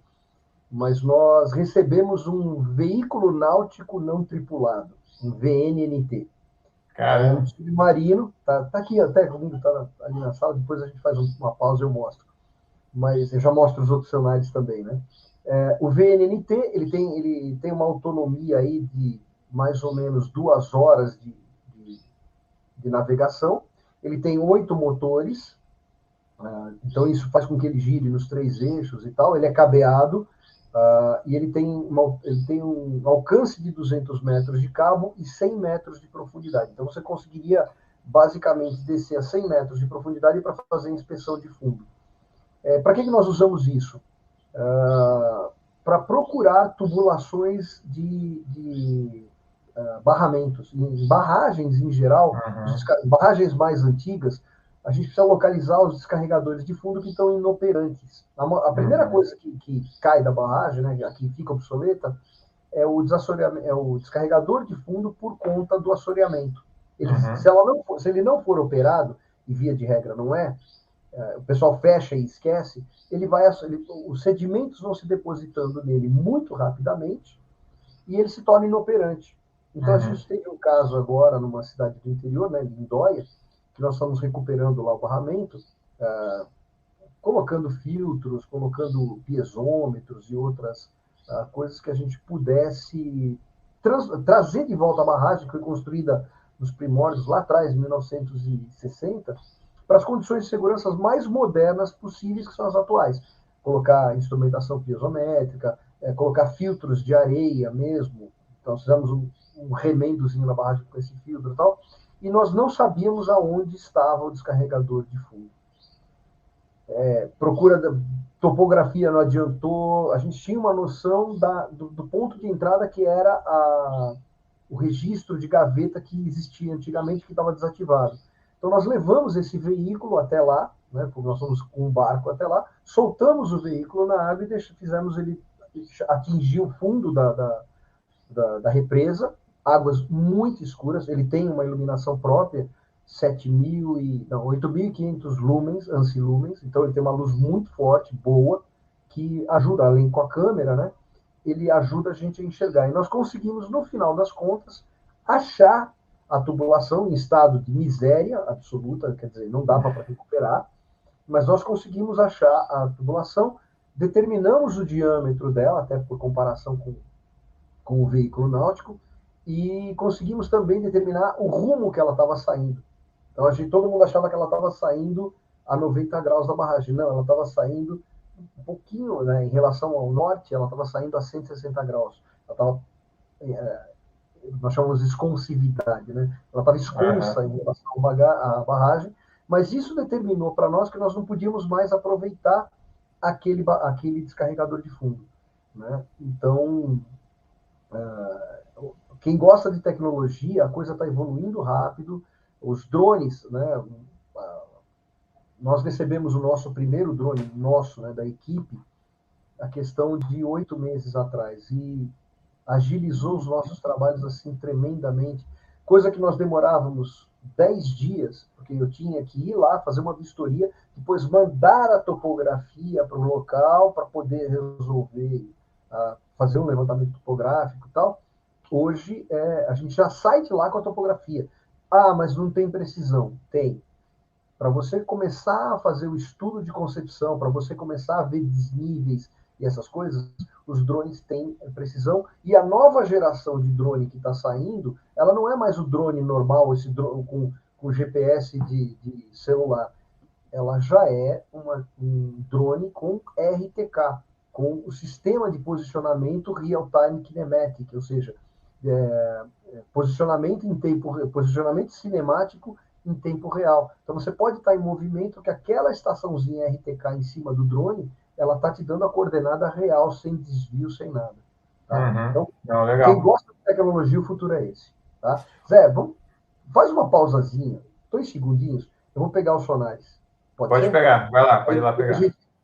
mas nós recebemos um veículo náutico não tripulado, um VNNT. É um submarino, tá aqui até comigo, tá ali na sala, depois a gente faz uma pausa e eu mostro. Mas eu já mostro os outros cenários também, né? O VNNT, ele tem uma autonomia aí de mais ou menos 2 horas de navegação. Ele tem 8 motores, então isso faz com que ele gire nos 3 eixos e tal. Ele é cabeado, e ele tem um alcance de 200 metros de cabo e 100 metros de profundidade. Então você conseguiria basicamente descer a 100 metros de profundidade para fazer inspeção de fundo. Para que nós usamos isso? Para procurar tubulações de barramentos. Em barragens, em geral, barragens mais antigas, a gente precisa localizar os descarregadores de fundo que estão inoperantes. A primeira coisa que cai da barragem, né, que fica obsoleta, é o descarregador de fundo por conta do assoreamento. Se ele não for operado, e via de regra não é, o pessoal fecha e esquece, os sedimentos vão se depositando nele muito rapidamente e ele se torna inoperante. Então, a gente teve um caso agora numa cidade do interior, né, Lindóia, que nós estamos recuperando lá o barramento, colocando filtros, colocando piezômetros e outras coisas que a gente pudesse trazer de volta a barragem, que foi construída nos primórdios lá atrás, em 1960, para as condições de segurança mais modernas possíveis, que são as atuais. Colocar instrumentação piezométrica, colocar filtros de areia mesmo. Então, fizemos um remendozinho na barragem com esse filtro e tal, e nós não sabíamos aonde estava o descarregador de fundo. Procura da topografia não adiantou, a gente tinha uma noção do ponto de entrada que era o registro de gaveta que existia antigamente, que estava desativado. Então, nós levamos esse veículo até lá, né, porque nós fomos com um barco até lá, soltamos o veículo na água e fizemos ele atingir o fundo da represa, águas muito escuras, ele tem uma iluminação própria, 8.500 lumens, ANSI-lumens, então ele tem uma luz muito forte, boa, que ajuda, além com a câmera, né, ele ajuda a gente a enxergar. E nós conseguimos, no final das contas, achar a tubulação em estado de miséria absoluta, quer dizer, não dava para recuperar, mas nós conseguimos achar a tubulação, determinamos o diâmetro dela, até por comparação com o veículo náutico, e conseguimos também determinar o rumo que ela estava saindo. Então, todo mundo achava que ela estava saindo a 90 graus da barragem. Não, ela estava saindo um pouquinho, né, em relação ao norte, ela estava saindo a 160 graus. Ela estava nós chamamos de esconsividade, né? Ela estava esconsa em relação à barragem, mas isso determinou para nós que nós não podíamos mais aproveitar aquele descarregador de fundo, né? Então, quem gosta de tecnologia, a coisa está evoluindo rápido. Os drones, né? Nós recebemos o nosso primeiro drone, né, da equipe, a questão de 8 meses atrás, e agilizou os nossos trabalhos assim tremendamente, coisa que nós demorávamos 10 dias, porque eu tinha que ir lá fazer uma vistoria, depois mandar a topografia para o local para poder resolver, fazer um levantamento topográfico e tal. Hoje, a gente já sai de lá com a topografia. Ah, mas não tem precisão. Tem. Para você começar a fazer o estudo de concepção, para você começar a ver desníveis e essas coisas, os drones têm precisão. E a nova geração de drone que está saindo, ela não é mais o drone normal, esse drone com GPS de celular. Ela já é um drone com RTK, com o sistema de posicionamento Real-Time Kinematic, ou seja, posicionamento cinemático em tempo real. Então você pode estar em movimento que aquela estaçãozinha RTK em cima do drone, ela está te dando a coordenada real, sem desvio, sem nada. Tá? Então, quem gosta de tecnologia, o futuro é esse. Tá? Zé, faz uma pausazinha, 2 segundinhos, eu vou pegar os sonares. Pode pegar, vai lá, pode ir lá pegar.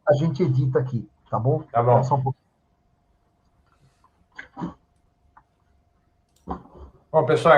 A gente edita aqui, tá bom? Tá bom. Só um pouquinho. Bom, pessoal,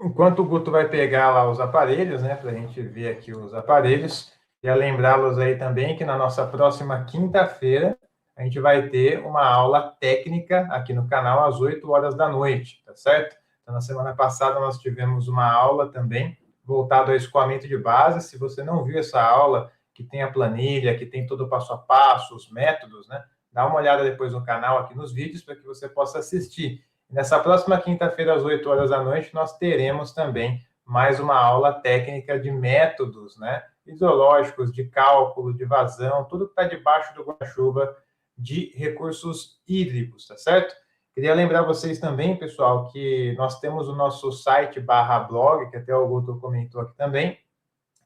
enquanto o Guto vai pegar lá os aparelhos, né, para a gente ver aqui os aparelhos, queria lembrá-los aí também que na nossa próxima quinta-feira a gente vai ter uma aula técnica aqui no canal às 8 horas da noite, tá certo? Então, na semana passada nós tivemos uma aula também voltada ao escoamento de base. Se você não viu essa aula, que tem a planilha, que tem todo o passo a passo, os métodos, né, dá uma olhada depois no canal aqui nos vídeos para que você possa assistir. Nessa próxima quinta-feira, às 8 horas da noite, nós teremos também mais uma aula técnica de métodos, né, hidrológicos, de cálculo, de vazão, tudo que está debaixo do guarda-chuva de recursos hídricos, tá certo? Queria lembrar vocês também, pessoal, que nós temos o nosso site /blog, que até o Guto comentou aqui também,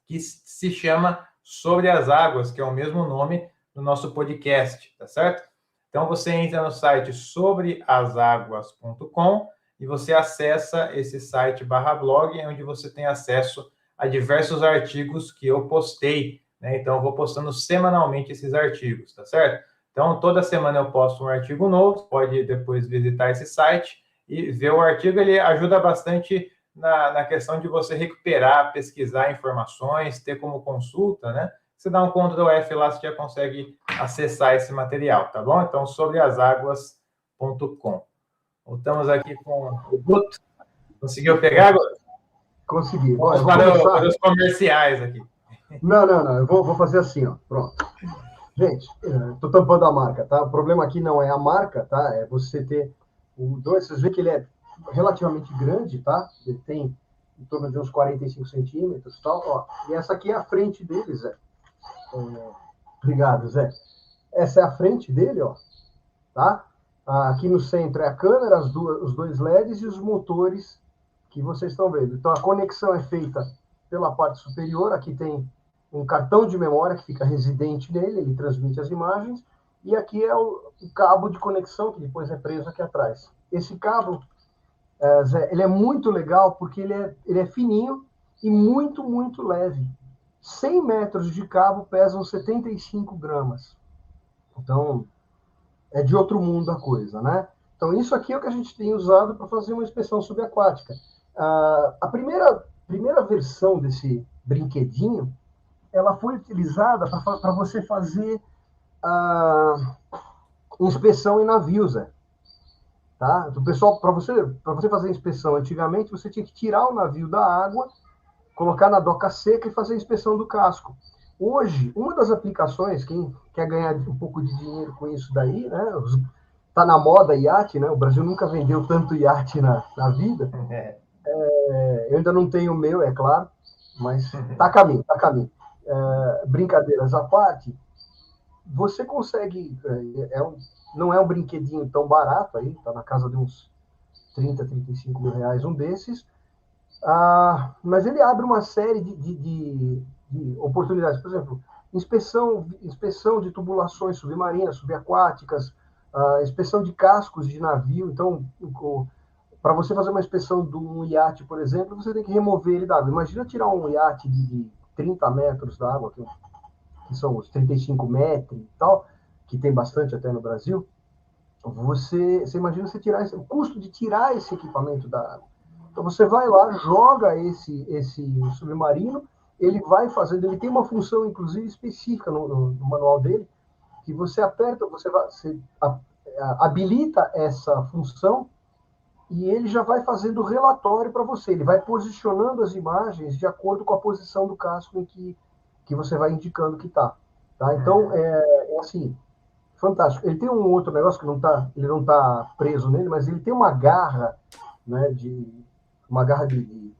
que se chama Sobre as Águas, que é o mesmo nome do nosso podcast, tá certo? Então, você entra no site sobreasaguas.com e você acessa esse site /blog, onde você tem acesso a diversos artigos que eu postei, né? Então, eu vou postando semanalmente esses artigos, tá certo? Então, toda semana eu posto um artigo novo, pode depois visitar esse site e ver o artigo. Ele ajuda bastante na questão de você recuperar, pesquisar informações, ter como consulta, né? Você dá um Ctrl F lá, você já consegue acessar esse material, tá bom? Então, sobreasaguas.com. Voltamos aqui com o Guto. Conseguiu pegar, Guto? Consegui. Vamos para os comerciais aqui. Não. Eu vou fazer assim, ó. Pronto. Gente, estou tampando a marca, tá? O problema aqui não é a marca, tá? É você ter o drone. Vocês veem que ele é relativamente grande, tá? Ele tem em torno de uns 45 centímetros e tal. Ó, e essa aqui é a frente dele, Zé. Obrigado, Zé. Essa é a frente dele, ó. Tá? Aqui no centro é a câmera, os 2 LEDs e os motores que vocês estão vendo. Então, a conexão é feita pela parte superior. Aqui tem um cartão de memória que fica residente nele, ele transmite as imagens. E aqui é o cabo de conexão, que depois é preso aqui atrás. Esse cabo, Zé, ele é muito legal porque ele é fininho e muito, muito leve. 100 metros de cabo pesam 75 gramas. Então, é de outro mundo a coisa, né? Então, isso aqui é o que a gente tem usado para fazer uma inspeção subaquática. A primeira versão desse brinquedinho, ela foi utilizada para você fazer a inspeção em navios, né? Tá? Então, pessoal, para você fazer a inspeção antigamente, você tinha que tirar o navio da água, colocar na doca seca e fazer a inspeção do casco. Hoje, uma das aplicações, quem quer ganhar um pouco de dinheiro com isso daí, né? Tá na moda iate, né? O Brasil nunca vendeu tanto iate na vida. Eu ainda não tenho o meu, é claro, mas tá a caminho. Brincadeiras à parte, você consegue... não é um brinquedinho tão barato aí, tá na casa de uns 30, 35 mil reais um desses. Mas ele abre uma série de oportunidades. Por exemplo, inspeção de tubulações submarinas, subaquáticas, inspeção de cascos de navio. Então, para você fazer uma inspeção de um iate, por exemplo, você tem que remover ele da água. Imagina tirar um iate de 30 metros da água, que são os 35 metros e tal, que tem bastante até no Brasil. Você imagina você tirar o custo de tirar esse equipamento da água. Então você vai lá, joga esse submarino, ele vai fazendo, ele tem uma função inclusive específica no manual dele, que você aperta, você habilita essa função e ele já vai fazendo o relatório para você, ele vai posicionando as imagens de acordo com a posição do casco em que você vai indicando que está. Tá? Então, é assim, fantástico. Ele tem um outro negócio que ele não tá preso nele, mas ele tem uma garra, né, uma garra de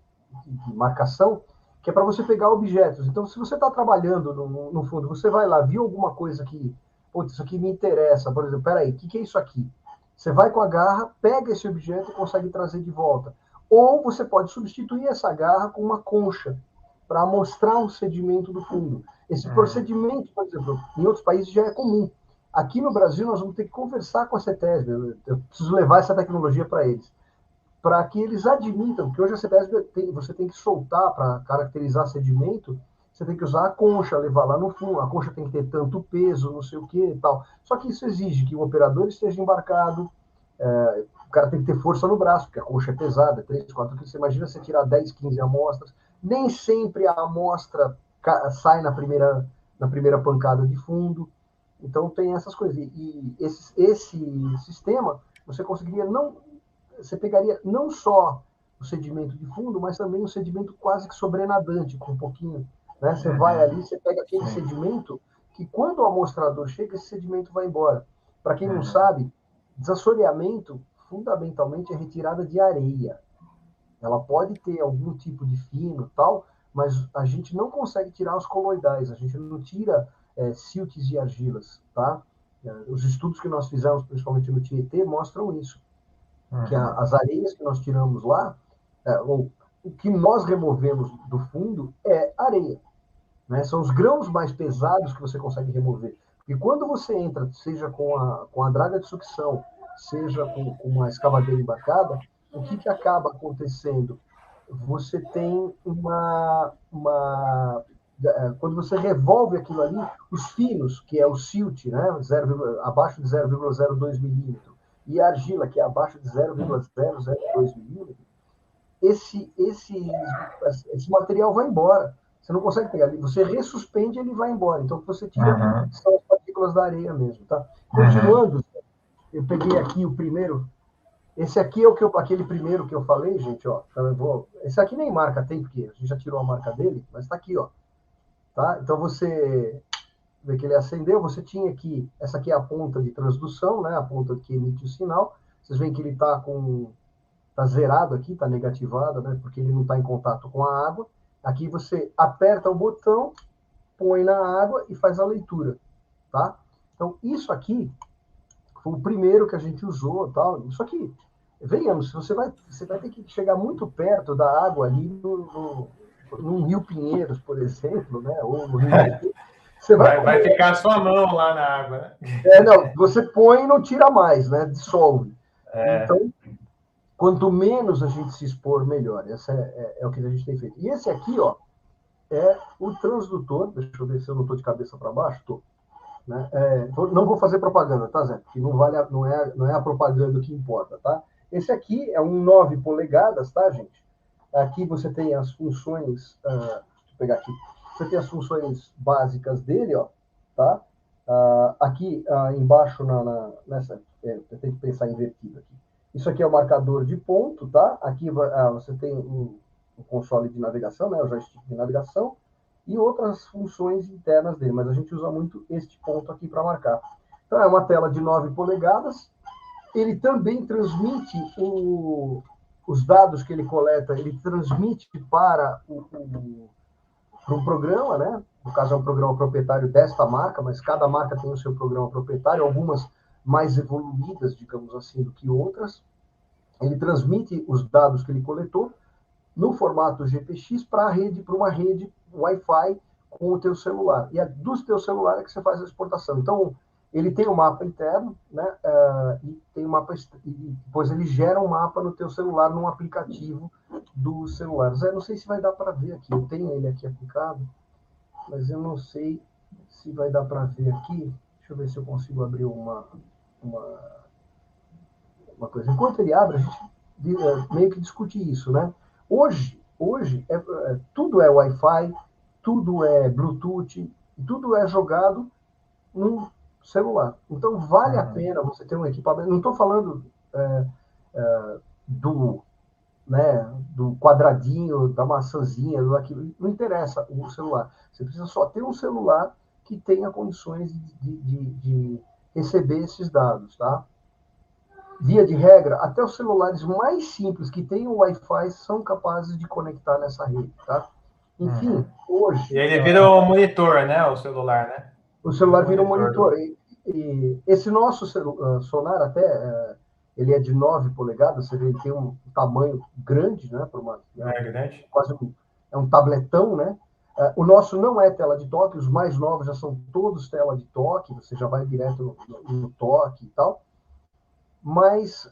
marcação, que é para você pegar objetos. Então, se você está trabalhando no fundo, você vai lá, viu alguma coisa que, putz, isso aqui me interessa, por exemplo, peraí, o que é isso aqui? Você vai com a garra, pega esse objeto e consegue trazer de volta. Ou você pode substituir essa garra com uma concha, para mostrar um sedimento do fundo. Esse procedimento, por exemplo, em outros países já é comum. Aqui no Brasil, nós vamos ter que conversar com a CETESB. Eu preciso levar essa tecnologia para eles, para que eles admitam, porque hoje a CETESB você tem que soltar para caracterizar sedimento, você tem que usar a concha, levar lá no fundo, a concha tem que ter tanto peso, não sei o que e tal. Só que isso exige que o operador esteja embarcado, o cara tem que ter força no braço, porque a concha é pesada, 3, 4 quilos. Você imagina você tirar 10, 15 amostras, nem sempre a amostra sai na primeira pancada de fundo. Então tem essas coisas. E esse sistema, você pegaria não só o sedimento de fundo, mas também o sedimento quase que sobrenadante, com um pouquinho. Né? Você vai ali, você pega aquele sedimento, que quando o amostrador chega, esse sedimento vai embora. Para quem não sabe, desassoreamento, fundamentalmente, é retirada de areia. Ela pode ter algum tipo de fino tal, mas a gente não consegue tirar os coloidais, a gente não tira siltes e argilas, tá? Os estudos que nós fizemos, principalmente no Tietê, mostram isso. Que as areias que nós tiramos lá, ou o que nós removemos do fundo é areia. Né? São os grãos mais pesados que você consegue remover. E quando você entra, seja com a draga de sucção, seja com uma escavadeira embarcada, o que acaba acontecendo? Você tem quando você revolve aquilo ali, os finos, que é o silt, né, abaixo de 0,02 milímetro, e a argila, que é abaixo de 0,002 milímetro, esse material vai embora. Você não consegue pegar ali. Você ressuspende e ele vai embora. Então, o que você tira são as partículas da areia mesmo. Tá? Continuando, eu peguei aqui o primeiro. Esse aqui é aquele primeiro que eu falei, gente. Ó, esse aqui nem marca tem, porque a gente já tirou a marca dele, mas está aqui. Ó, tá? Então, você vê que ele acendeu. Você tinha aqui, essa aqui é a ponta de transdução, né? A ponta que emite o sinal. Vocês veem que ele está zerado aqui, está negativado, né? Porque ele não está em contato com a água. Aqui você aperta o botão, põe na água e faz a leitura, tá? Então, isso aqui foi o primeiro que a gente usou, tal. Isso aqui, venhamos, você vai ter que chegar muito perto da água ali num Rio Pinheiros, por exemplo, né? Ou no Rio você vai ficar a sua mão lá na água, né? Não, você põe e não tira mais, né? Dissolve. Então, quanto menos a gente se expor, melhor. Essa é o que a gente tem feito. E esse aqui, ó, é o transdutor. Deixa eu ver se eu não estou de cabeça para baixo. Tô. Né? Não vou fazer propaganda, tá, Zé? Porque não é a propaganda que importa, tá? Esse aqui é um 9 polegadas, tá, gente? Aqui você tem as funções... deixa eu pegar aqui. Você tem as funções básicas dele, ó, tá? Aqui embaixo, nessa... eu tenho que pensar invertido aqui. Isso aqui é o marcador de ponto, tá? Aqui você tem um console de navegação, né? O joystick de navegação e outras funções internas dele, mas a gente usa muito este ponto aqui para marcar. Então, é uma tela de 9 polegadas. Ele também transmite os dados que ele coleta, ele transmite para um programa, né? No caso, é um programa proprietário desta marca, mas cada marca tem o seu programa proprietário, algumas mais evoluídas, digamos assim, do que outras. ele transmite os dados que ele coletou no formato GPX para uma rede Wi-Fi com o teu celular. E é dos teus celulares que você faz a exportação. Então, ele tem um mapa interno, né? E tem um mapa, e depois ele gera um mapa no teu celular, num aplicativo do celular. Zé, não sei se vai dar para ver aqui. Eu tenho ele aqui aplicado, mas eu não sei se vai dar para ver aqui. Deixa eu ver se eu consigo abrir uma coisa. Enquanto ele abre, a gente meio que discute isso, né? Hoje tudo é Wi-Fi, tudo é Bluetooth, tudo é jogado no celular. Então, vale a pena você ter um equipamento. Não estou falando do, né, do quadradinho, da maçãzinha, do aquilo. Não interessa o celular. Você precisa só ter um celular que tenha condições de receber esses dados, tá? Via de regra, até os celulares mais simples que têm o Wi-Fi são capazes de conectar nessa rede, tá? Enfim, hoje... E ele vira um monitor, né? O celular, né? O celular vira um monitor. E esse nosso Sonar até, ele é de 9 polegadas, você vê, ele tem um tamanho grande, né? Grande. Quase é um tabletão, né? O nosso não é tela de toque, os mais novos já são todos tela de toque, você já vai direto no toque e tal. Mas,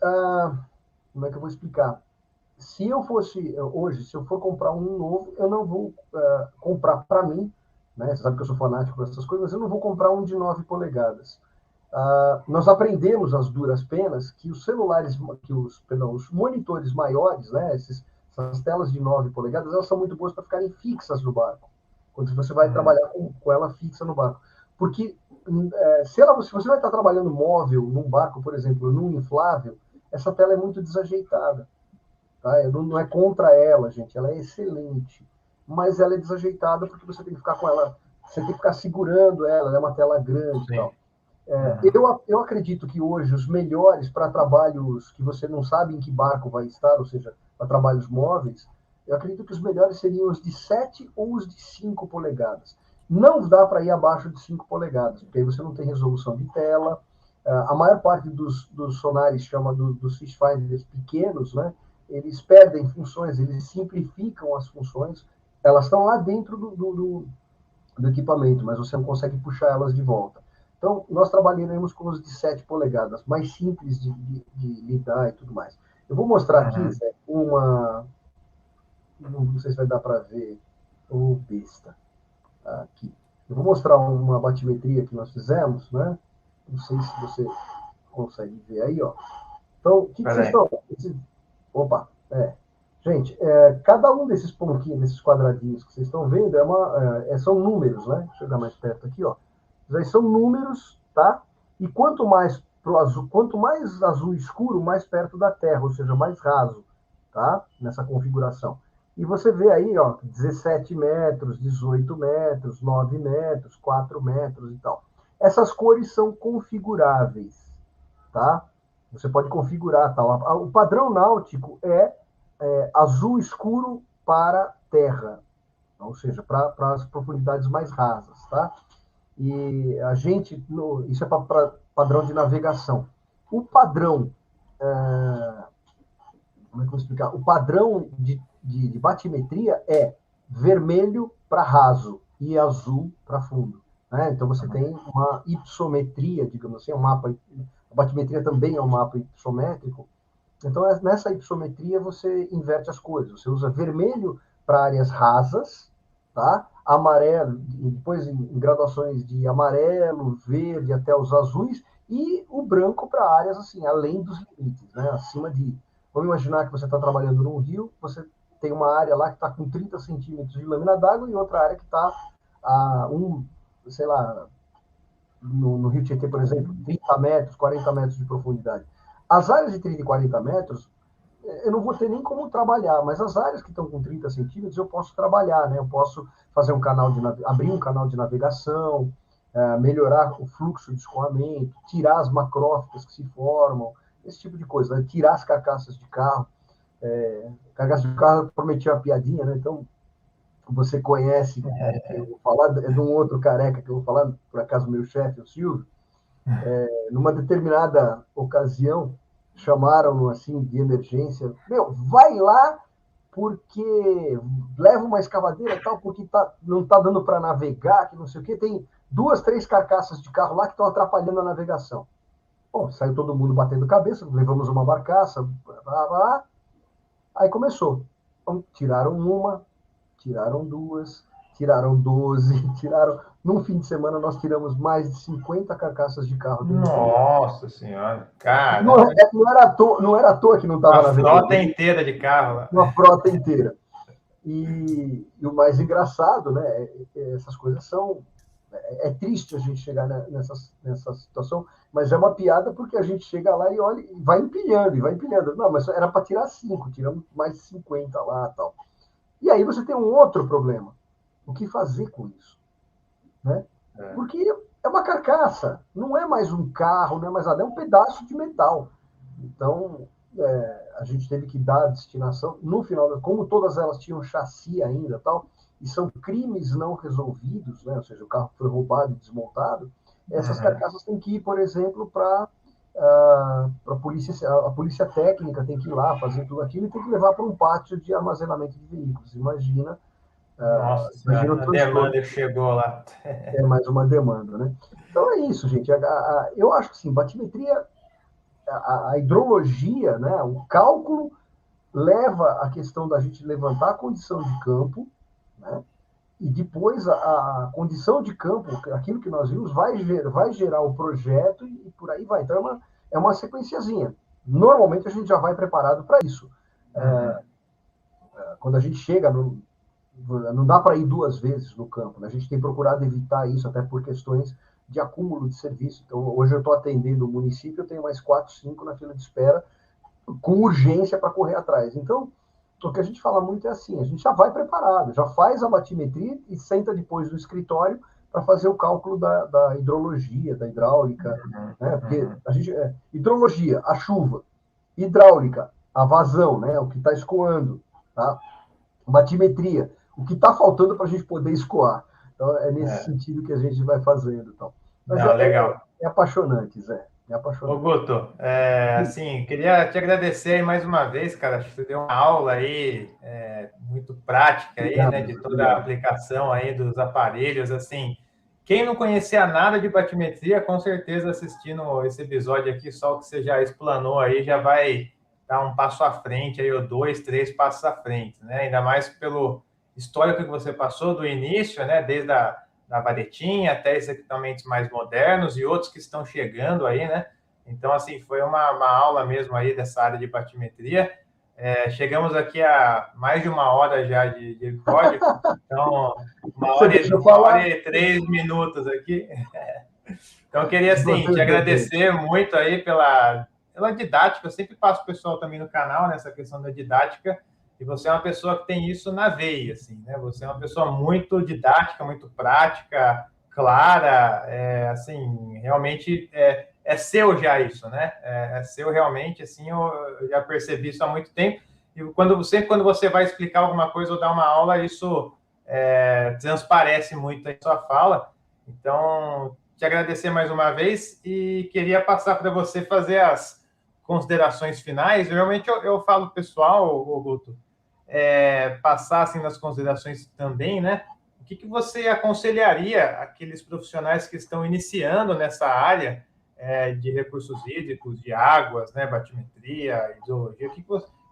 como é que eu vou explicar? Se eu fosse, hoje, se eu for comprar um novo, eu não vou comprar para mim, né? Você sabe que eu sou fanático dessas coisas, mas eu não vou comprar um de 9 polegadas. Nós aprendemos as duras penas que os celulares, os monitores maiores, né? Essas telas de 9 polegadas, elas são muito boas para ficarem fixas no barco, quando você vai trabalhar com ela fixa no barco. Porque se você vai estar trabalhando móvel num barco, por exemplo, num inflável, essa tela é muito desajeitada. Tá? Não é contra ela, gente, ela é excelente, mas ela é desajeitada porque você tem que ficar com ela, você tem que ficar segurando ela é uma tela grande e tal. Eu acredito que hoje os melhores para trabalhos que você não sabe em que barco vai estar, ou seja, para trabalhos móveis, eu acredito que os melhores seriam os de 7 ou os de 5 polegadas. Não dá para ir abaixo de 5 polegadas, porque aí você não tem resolução de tela. A maior parte dos sonares, chama dos fish finders pequenos, né? Eles perdem funções, eles simplificam as funções, elas estão lá dentro do equipamento, mas você não consegue puxar elas de volta. Então, nós trabalharemos com os de 7 polegadas, mais simples de lidar e tudo mais. Eu vou mostrar aqui, Zé, não sei se vai dar para ver, o besta, aqui. Eu vou mostrar uma batimetria que nós fizemos, né? Não sei se você consegue ver aí, ó. Então, o que vocês estão... Opa, gente, cada um desses pontinhos, desses quadradinhos que vocês estão vendo, são números, né? Deixa eu chegar mais perto aqui, ó. Aí são números, tá? E quanto mais azul escuro, mais perto da Terra, ou seja, mais raso, tá? Nessa configuração. E você vê aí, ó, 17 metros, 18 metros, 9 metros, 4 metros e tal. Essas cores são configuráveis, tá? Você pode configurar tal. O padrão náutico é azul escuro para terra, ou seja, para as profundidades mais rasas, tá? E a gente, isso é para padrão de navegação. O padrão, como é que eu vou explicar? O padrão de batimetria é vermelho para raso e azul para fundo. Né? Então você tem uma ipsometria, digamos assim, um mapa. A batimetria também é um mapa ipsométrico. Então, nessa ipsometria, você inverte as coisas. Você usa vermelho para áreas rasas, tá? Amarelo, depois em graduações de amarelo, verde, até os azuis, e o branco para áreas assim, além dos limites, né? Acima de... Vamos imaginar que você está trabalhando num rio, você tem uma área lá que está com 30 centímetros de lâmina d'água e outra área que está sei lá, no Rio Tietê, por exemplo, 30 metros, 40 metros de profundidade. As áreas de 30 e 40 metros, eu não vou ter nem como trabalhar, mas as áreas que estão com 30 centímetros eu posso trabalhar, né? Eu posso fazer abrir um canal de navegação, melhorar o fluxo de escoamento, tirar as macrófitas que se formam, esse tipo de coisa, né? Tirar as carcaças de carro. Carcaça de carro, eu prometi uma piadinha, né? Então, você conhece, eu vou falar, é de um outro careca que eu vou falar, por acaso meu chefe, o Silvio, numa determinada ocasião, chamaram assim de emergência, vai lá porque leva uma escavadeira tal, porque não está dando para navegar, que não sei o quê, tem 2, 3 carcaças de carro lá que estão atrapalhando a navegação. Bom, saiu todo mundo batendo cabeça, levamos uma barcaça, blá, blá, aí começou. Então, tiraram uma, tiraram 2, tiraram 12, tiraram... Num fim de semana, nós tiramos mais de 50 carcaças de carro do rio. Nossa senhora, Não, caramba, não era à toa que não estava a navegando, frota inteira de carro lá. uma frota inteira. E o mais engraçado, né? Essas coisas são. É triste a gente chegar nessa situação, mas é uma piada porque a gente chega lá e olha e vai empilhando, e vai empilhando. Não, mas era para tirar 5, tiramos mais de 50 lá tal. E aí você tem um outro problema. O que fazer com isso? Né? Porque é uma carcaça, não é mais um carro, não é mais nada, é um pedaço de metal. Então, a gente teve que dar a destinação. No final, como todas elas tinham chassi ainda, tal, e são crimes não resolvidos, né? Ou seja, o carro foi roubado e desmontado, essas carcaças têm que ir, por exemplo, para a polícia técnica tem que ir lá fazer tudo aquilo e tem que levar para um pátio de armazenamento de veículos. Nossa Imagina senhora, o a transtorno. demanda que chegou lá. É mais uma demanda, né? Então é isso, gente. Eu acho que sim, batimetria, a hidrologia, né, o cálculo leva a questão da gente levantar a condição de campo, né? E depois a condição de campo, aquilo que nós vimos, vai gerar o projeto e por aí vai. Então é uma sequenciazinha. Normalmente a gente já vai preparado para isso. Quando a gente chega, não dá para ir 2 vezes no campo. Né? A gente tem procurado evitar isso, até por questões de acúmulo de serviço. Então, hoje eu estou atendendo o município, eu tenho mais 4, 5 na fila de espera, com urgência para correr atrás. Então, o que a gente fala muito é assim, a gente já vai preparado, já faz a batimetria e senta depois no escritório para fazer o cálculo da hidrologia, da hidráulica, né? Porque a gente, hidrologia, a chuva, hidráulica, a vazão, né? O que está escoando, tá? Batimetria, o que está faltando para a gente poder escoar. Então, é nesse sentido que a gente vai fazendo. Então. Mas Não, legal. é apaixonante, Zé. É Ô, apaixonante. Guto, assim, queria te agradecer aí mais uma vez, cara. Acho que você deu uma aula aí muito prática aí, né, Obrigado, de toda a obrigado. aplicação aí dos aparelhos, assim. Quem não conhecia nada de batimetria, com certeza assistindo esse episódio aqui, só o que você já explanou aí, já vai dar um passo à frente aí, ou 2, 3 passos à frente, né? Ainda mais pelo histórico que você passou do início, né, desde da varetinha até esses equipamentos mais modernos e outros que estão chegando aí, né? Então, assim, foi uma aula mesmo aí dessa área de batimetria. Chegamos aqui a mais de 1 hora já de episódio, então Você deixa eu uma hora falar. e 3 minutos aqui. Então, eu queria, assim, te Você também. agradecer muito aí pela didática. Eu sempre passo o pessoal também no canal nessa questão da didática, e você é uma pessoa que tem isso na veia, assim, né? Você é uma pessoa muito didática, muito prática, clara, assim, realmente é seu já isso, né? É seu realmente, assim, eu já percebi isso há muito tempo. E sempre quando você vai explicar alguma coisa ou dar uma aula, isso transparece muito em sua fala. Então, te agradecer mais uma vez e queria passar para você fazer as considerações finais. Normalmente eu falo pessoal, Guto, passar assim nas considerações também, né? O que você aconselharia aqueles profissionais que estão iniciando nessa área de recursos hídricos, de águas, né, batimetria, hidrologia? O que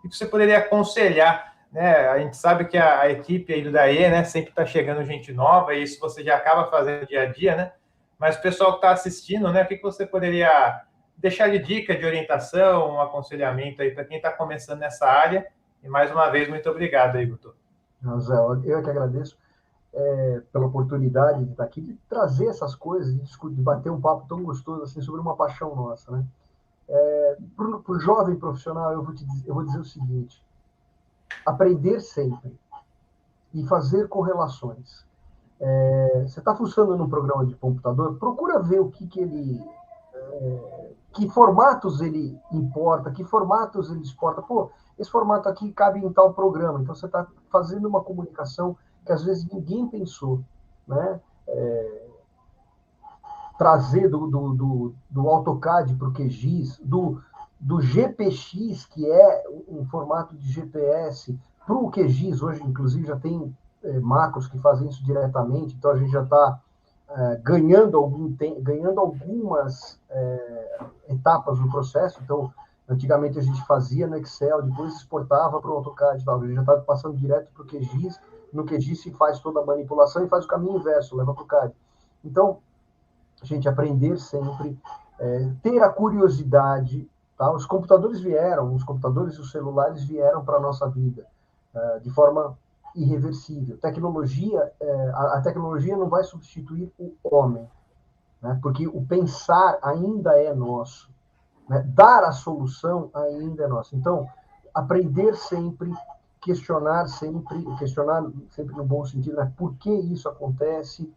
você poderia aconselhar? Né? A gente sabe que a equipe aí do DAE, né, sempre está chegando gente nova e isso você já acaba fazendo dia a dia, né? Mas o pessoal que está assistindo, né, o que você poderia deixar de dica, de orientação, um aconselhamento aí para quem está começando nessa área? E mais uma vez, muito obrigado aí, Guto. Zé, eu é que agradeço pela oportunidade de estar aqui, de trazer essas coisas, de discutir, de bater um papo tão gostoso assim sobre uma paixão nossa, né? Para o jovem profissional, eu vou dizer o seguinte: aprender sempre e fazer correlações. Você está fuçando num programa de computador, procura ver o que ele que formatos ele importa, que formatos ele exporta. Pô, esse formato aqui cabe em tal programa. Então você está fazendo uma comunicação que às vezes ninguém pensou, né? Trazer do AutoCAD para o QGIS, do GPX, que é um formato de GPS, para o QGIS. Hoje, inclusive, já tem macros que fazem isso diretamente, então a gente já está ganhando algumas etapas no processo. Então, antigamente a gente fazia no Excel, depois exportava para o AutoCAD, tal. A gente já está passando direto para o QGIS. No QGIS se faz toda a manipulação e faz o caminho inverso, leva para o CAD. Então, a gente aprender sempre, ter a curiosidade. Tá? Os computadores e os celulares vieram para a nossa vida de forma irreversível. A tecnologia não vai substituir o homem, né? Porque o pensar ainda é nosso, né? Dar a solução ainda é nosso. Então, aprender sempre, questionar sempre no bom sentido, né? Por que isso acontece,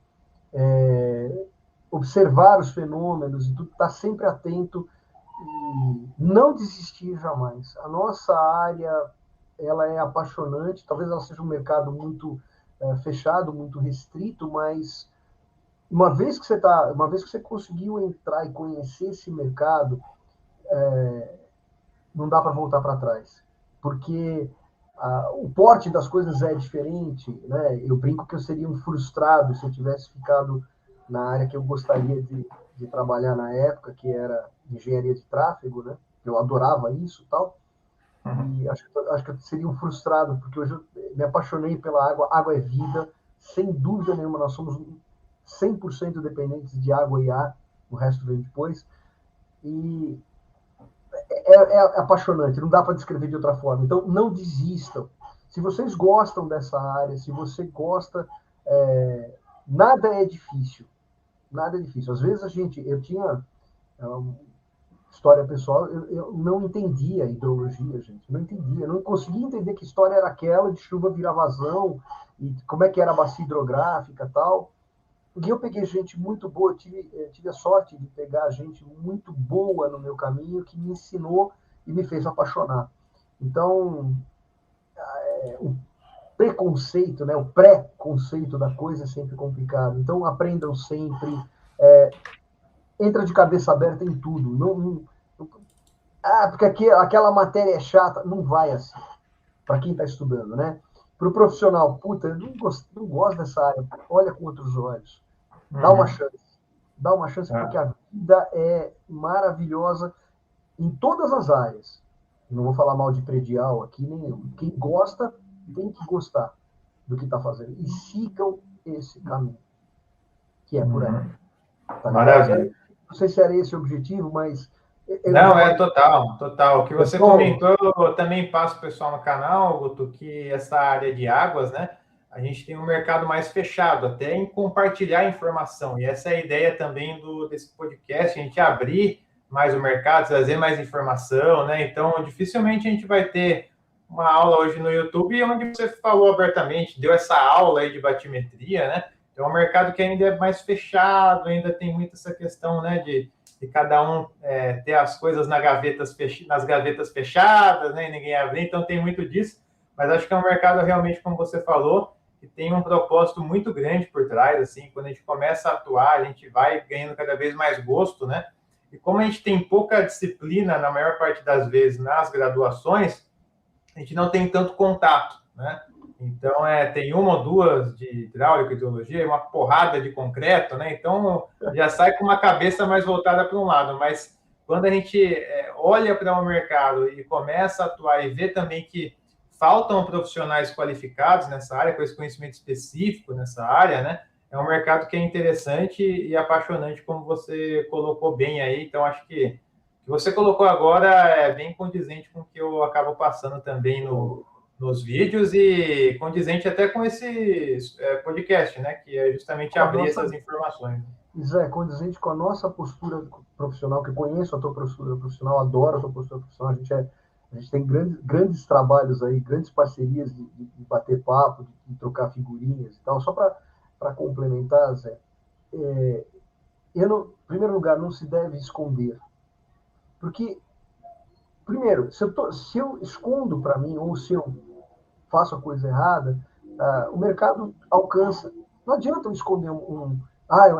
observar os fenômenos e tudo, estar sempre atento e não desistir jamais. A nossa área, ela é apaixonante, talvez ela seja um mercado muito fechado, muito restrito, mas uma vez que você conseguiu entrar e conhecer esse mercado, não dá para voltar para trás, porque o porte das coisas é diferente, né? Eu brinco que eu seria um frustrado se eu tivesse ficado na área que eu gostaria de trabalhar na época, que era engenharia de tráfego, né? Eu adorava isso, tal. E acho que eu seria um frustrado, porque hoje eu me apaixonei pela água. Água é vida, sem dúvida nenhuma. Nós somos 100% dependentes de água e ar, o resto vem depois. E é apaixonante, não dá para descrever de outra forma. Então, não desistam. Se vocês gostam dessa área, se você gosta, nada é difícil. Nada é difícil. Às vezes eu tinha história pessoal, eu não entendia hidrologia, gente. Não entendia. Não conseguia entender que história era aquela de chuva virar vazão, e como é que era a bacia hidrográfica e tal. E eu peguei gente muito boa, tive a sorte de pegar gente muito boa no meu caminho, que me ensinou e me fez apaixonar. Então, o preconceito, né, o pré-conceito da coisa é sempre complicado. Então, aprendam sempre, entra de cabeça aberta em tudo. Porque aquela matéria é chata. Não vai assim, para quem está estudando, né? Para o profissional, puta, eu não gosto dessa área, olha com outros olhos. Dá uma chance. Dá uma chance, porque a vida é maravilhosa em todas as áreas. Não vou falar mal de predial aqui, nenhum. Quem gosta, tem que gostar do que está fazendo. E sigam esse caminho, que é por aí. Tá? Maravilha. Não sei se era esse o objetivo, mas... Não, é total, total. O que você Pessoal, comentou, eu também passo o pessoal no canal, Guto, que essa área de águas, né? A gente tem um mercado mais fechado, até em compartilhar informação. E essa é a ideia também desse podcast, a gente abrir mais o mercado, trazer mais informação, né? Então, dificilmente a gente vai ter uma aula hoje no YouTube onde você falou abertamente, deu essa aula aí de batimetria, né? Então, é um mercado que ainda é mais fechado, ainda tem muito essa questão, né, de cada um ter as coisas nas gavetas fechadas, né, e ninguém abrir, então tem muito disso, mas acho que é um mercado realmente, como você falou, que tem um propósito muito grande por trás, assim, quando a gente começa a atuar, a gente vai ganhando cada vez mais gosto, né, e como a gente tem pouca disciplina, na maior parte das vezes, nas graduações, a gente não tem tanto contato, né, então, tem uma ou duas de hidráulica e hidrologia e uma porrada de concreto, né? Então, já sai com uma cabeça mais voltada para um lado. Mas quando a gente olha para o mercado e começa a atuar e vê também que faltam profissionais qualificados nessa área, com esse conhecimento específico nessa área, né? É um mercado que é interessante e apaixonante, como você colocou bem aí. Então, acho que o que você colocou agora é bem condizente com o que eu acabo passando também nos vídeos e condizente até com esse podcast, né? Que é justamente abrir essas informações. Isso é condizente com a nossa postura profissional, que eu conheço a tua postura profissional, adoro a tua postura profissional. A gente tem grandes trabalhos aí, grandes parcerias de bater papo, de trocar figurinhas e tal. Só para complementar, Zé, em primeiro lugar, não se deve esconder. Porque, primeiro, se eu escondo para mim, ou se eu faço a coisa errada, o mercado alcança. Não adianta eu esconder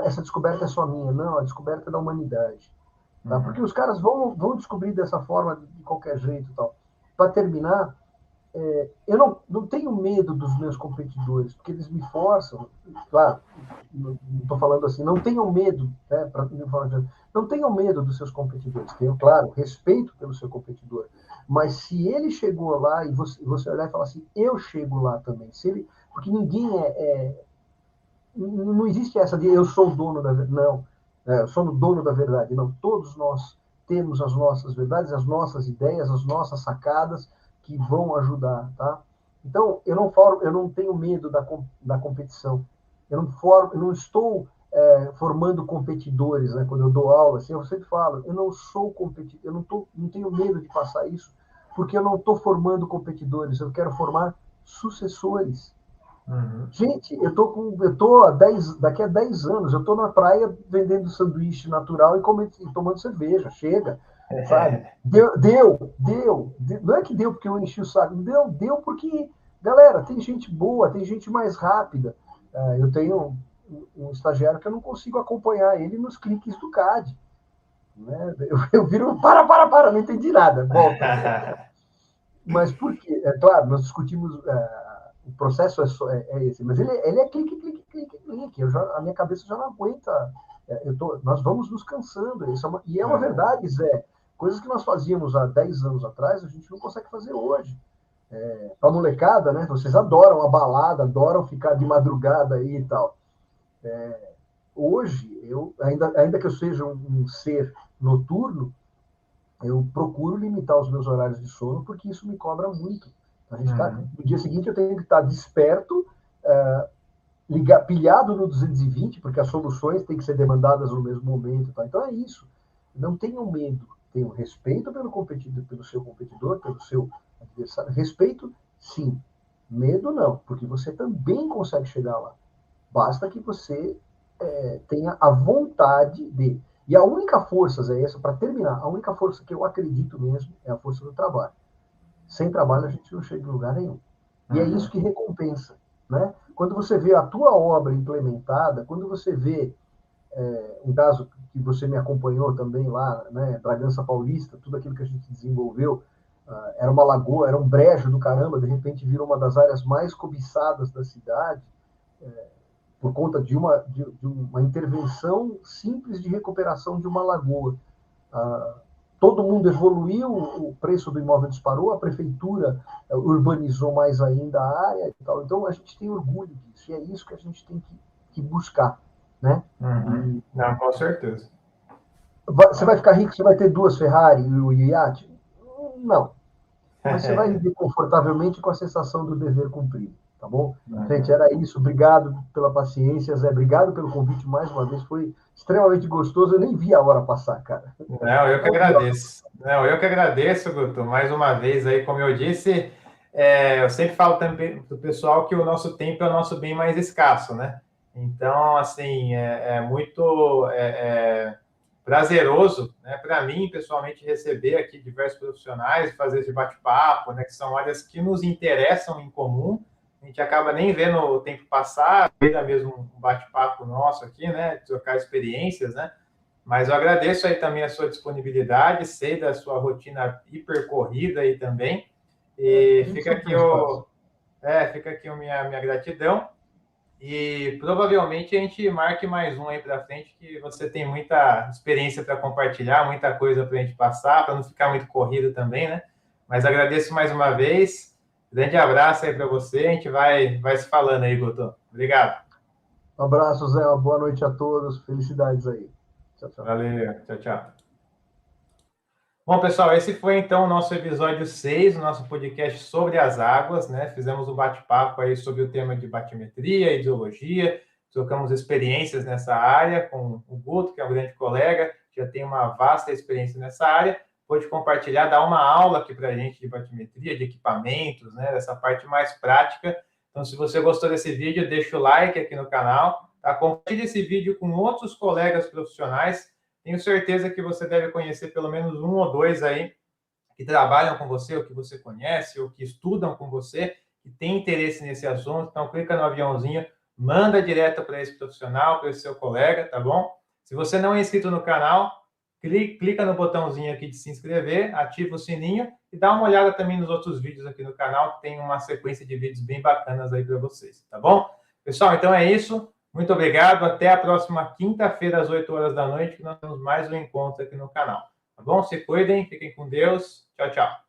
essa descoberta é só minha. Não, a descoberta é da humanidade. Tá? Porque os caras vão descobrir dessa forma, de qualquer jeito e tal. Para terminar, eu não tenho medo dos meus competidores, porque eles me forçam, claro, não estou falando assim, não tenham medo, né, não tenham medo dos seus competidores, tenham, claro, respeito pelo seu competidor, mas se ele chegou lá e você olhar e falar assim, eu chego lá também, porque ninguém não existe essa de eu sou o dono da verdade, não, eu sou o dono da verdade, não, todos nós temos as nossas verdades, as nossas ideias, as nossas sacadas que vão ajudar, tá? Então, eu não tenho medo da competição, eu não estou formando competidores, né? Quando eu dou aula, assim, eu sempre falo, eu não sou competidor, não tenho medo de passar isso, porque eu não estou formando competidores, eu quero formar sucessores. Gente, eu tô daqui a 10 anos, eu tô na praia vendendo sanduíche natural e tomando cerveja, chega, sabe? Deu. Não é que deu porque eu enchi o saco, deu porque, galera, tem gente boa, tem gente mais rápida. Eu tenho um estagiário que eu não consigo acompanhar ele nos cliques do CAD. Né? Eu viro, para, não entendi nada, volta. Mas por quê? É claro, nós discutimos, o processo é esse, mas ele é clique, clique, clique, clique. A minha cabeça já não aguenta. Nós vamos nos cansando. E é uma verdade, Zé. Coisas que nós fazíamos há 10 anos atrás, a gente não consegue fazer hoje. Para a molecada, né? Vocês adoram a balada, adoram ficar de madrugada aí e tal. Hoje, ainda que eu seja um ser noturno, eu procuro limitar os meus horários de sono, porque isso me cobra muito. No dia seguinte eu tenho que estar desperto, pilhado no 220, porque as soluções têm que ser demandadas no mesmo momento. Tá? Então é isso. Não tenham medo. Tenham respeito pelo seu competidor, pelo seu adversário. Respeito, sim. Medo, não, porque você também consegue chegar lá. Basta que você tenha a vontade de. E a única força, Zé, essa, para terminar, a única força que eu acredito mesmo é a força do trabalho. Sem trabalho a gente não chega em lugar nenhum. E é isso que recompensa. Né? Quando você vê a tua obra implementada, quando você vê um caso que você me acompanhou também lá, né, Bragança Paulista, tudo aquilo que a gente desenvolveu, era uma lagoa, era um brejo do caramba, de repente virou uma das áreas mais cobiçadas da cidade, por conta de uma intervenção simples de recuperação de uma lagoa. Todo mundo evoluiu, o preço do imóvel disparou, a prefeitura urbanizou mais ainda a área e tal. Então, a gente tem orgulho disso, e é isso que a gente tem que buscar. Né? Não, com certeza. Você vai ficar rico, você vai ter 2 Ferrari e o iate? Não. Mas você vai viver confortavelmente com a sensação do dever cumprido. Tá bom? Gente, era isso. Obrigado pela paciência, Zé. Obrigado pelo convite mais uma vez. Foi extremamente gostoso. Eu nem vi a hora passar, cara. Não, eu que agradeço. Não, eu que agradeço, Guto. Mais uma vez aí, como eu disse, eu sempre falo também para o pessoal que o nosso tempo é o nosso bem mais escasso, né? Então, assim, é muito prazeroso, né, para mim, pessoalmente, receber aqui diversos profissionais, fazer esse bate-papo, né, que são áreas que nos interessam em comum. A gente acaba nem vendo o tempo passar, vira mesmo um bate-papo nosso aqui, né, trocar experiências, né, mas eu agradeço aí também a sua disponibilidade, sei da sua rotina hipercorrida aí também, e fica aqui a minha gratidão, e provavelmente a gente marque mais um aí para frente, que você tem muita experiência para compartilhar, muita coisa para a gente passar, para não ficar muito corrido também, né, mas agradeço mais uma vez. Grande abraço aí para você. A gente vai se falando aí, Guto. Obrigado. Um abraço, Zé. Uma boa noite a todos. Felicidades aí. Tchau, tchau. Valeu. Tchau, tchau. Bom, pessoal, esse foi então o nosso episódio 6, o nosso podcast sobre as águas, né? Fizemos um bate-papo aí sobre o tema de batimetria, hidrologia, trocamos experiências nessa área com o Guto, que é um grande colega, já tem uma vasta experiência nessa área, pode compartilhar, dar uma aula aqui para a gente de batimetria, de equipamentos, né? Dessa parte mais prática. Então, se você gostou desse vídeo, deixa o like aqui no canal, tá? Compartilhe esse vídeo com outros colegas profissionais. Tenho certeza que você deve conhecer pelo menos um ou dois aí que trabalham com você, ou que você conhece, ou que estudam com você, que tem interesse nesse assunto. Então, clica no aviãozinho, manda direto para esse profissional, para esse seu colega, tá bom? Se você não é inscrito no canal, clica no botãozinho aqui de se inscrever, ativa o sininho e dá uma olhada também nos outros vídeos aqui no canal, que tem uma sequência de vídeos bem bacanas aí para vocês, tá bom? Pessoal, então é isso. Muito obrigado. Até a próxima quinta-feira, às 8 horas da noite, que nós temos mais um encontro aqui no canal. Tá bom? Se cuidem, fiquem com Deus. Tchau, tchau.